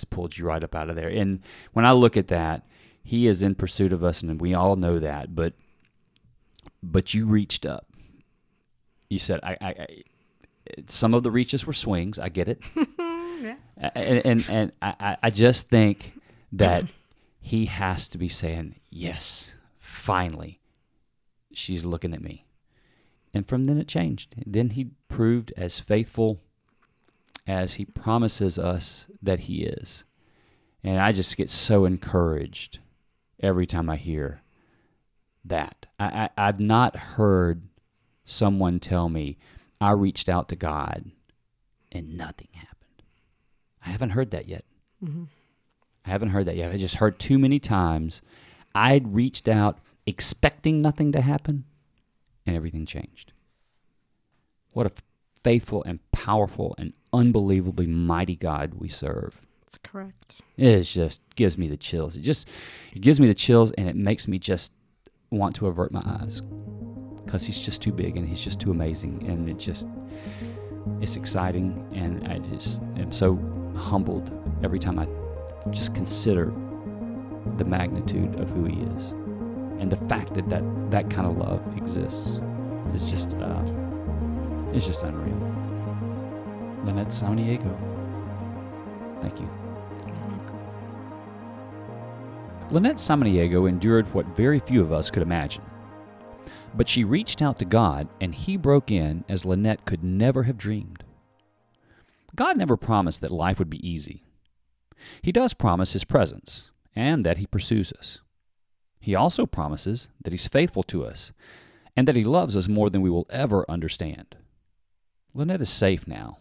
[SPEAKER 2] pulled you right up out of there. And when I look at that, He is in pursuit of us, and we all know that. But you reached up. You said, I some of the reaches were swings. I get it.
[SPEAKER 1] Yeah.
[SPEAKER 2] And I just think that He has to be saying, yes, finally, she's looking at me. And from then it changed. Then He proved as faithful as He promises us that He is. And I just get so encouraged every time I hear that. I've not heard someone tell me, I reached out to God and nothing happened. I haven't heard that yet.
[SPEAKER 1] Mm-hmm.
[SPEAKER 2] I haven't heard that yet. I just heard too many times I'd reached out expecting nothing to happen, and everything changed. What a faithful and powerful and unbelievably mighty God we serve.
[SPEAKER 1] That's correct.
[SPEAKER 2] It just gives me the chills. It gives me the chills, and it makes me just want to avert my eyes, because He's just too big and He's just too amazing, and it's exciting, and I just am so humbled every time I just consider the magnitude of who He is, and the fact that kind of love exists is just it's just unreal. Lanette Samaniego, thank you. Lanette Samaniego endured what very few of us could imagine. But she reached out to God, and He broke in as Lanette could never have dreamed. God never promised that life would be easy. He does promise His presence, and that He pursues us. He also promises that He's faithful to us, and that He loves us more than we will ever understand. Lanette is safe now.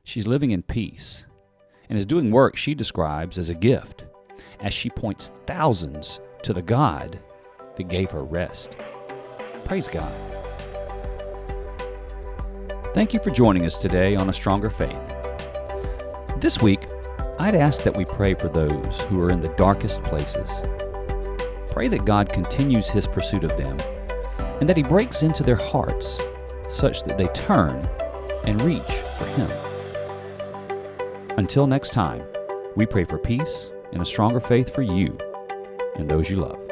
[SPEAKER 2] She's living in peace, and is doing work she describes as a gift, as she points thousands to the God that gave her rest. Praise God. Thank you for joining us today on A Stronger Faith. This week, I'd ask that we pray for those who are in the darkest places. Pray that God continues His pursuit of them and that He breaks into their hearts such that they turn and reach for Him. Until next time, we pray for peace and a stronger faith for you and those you love.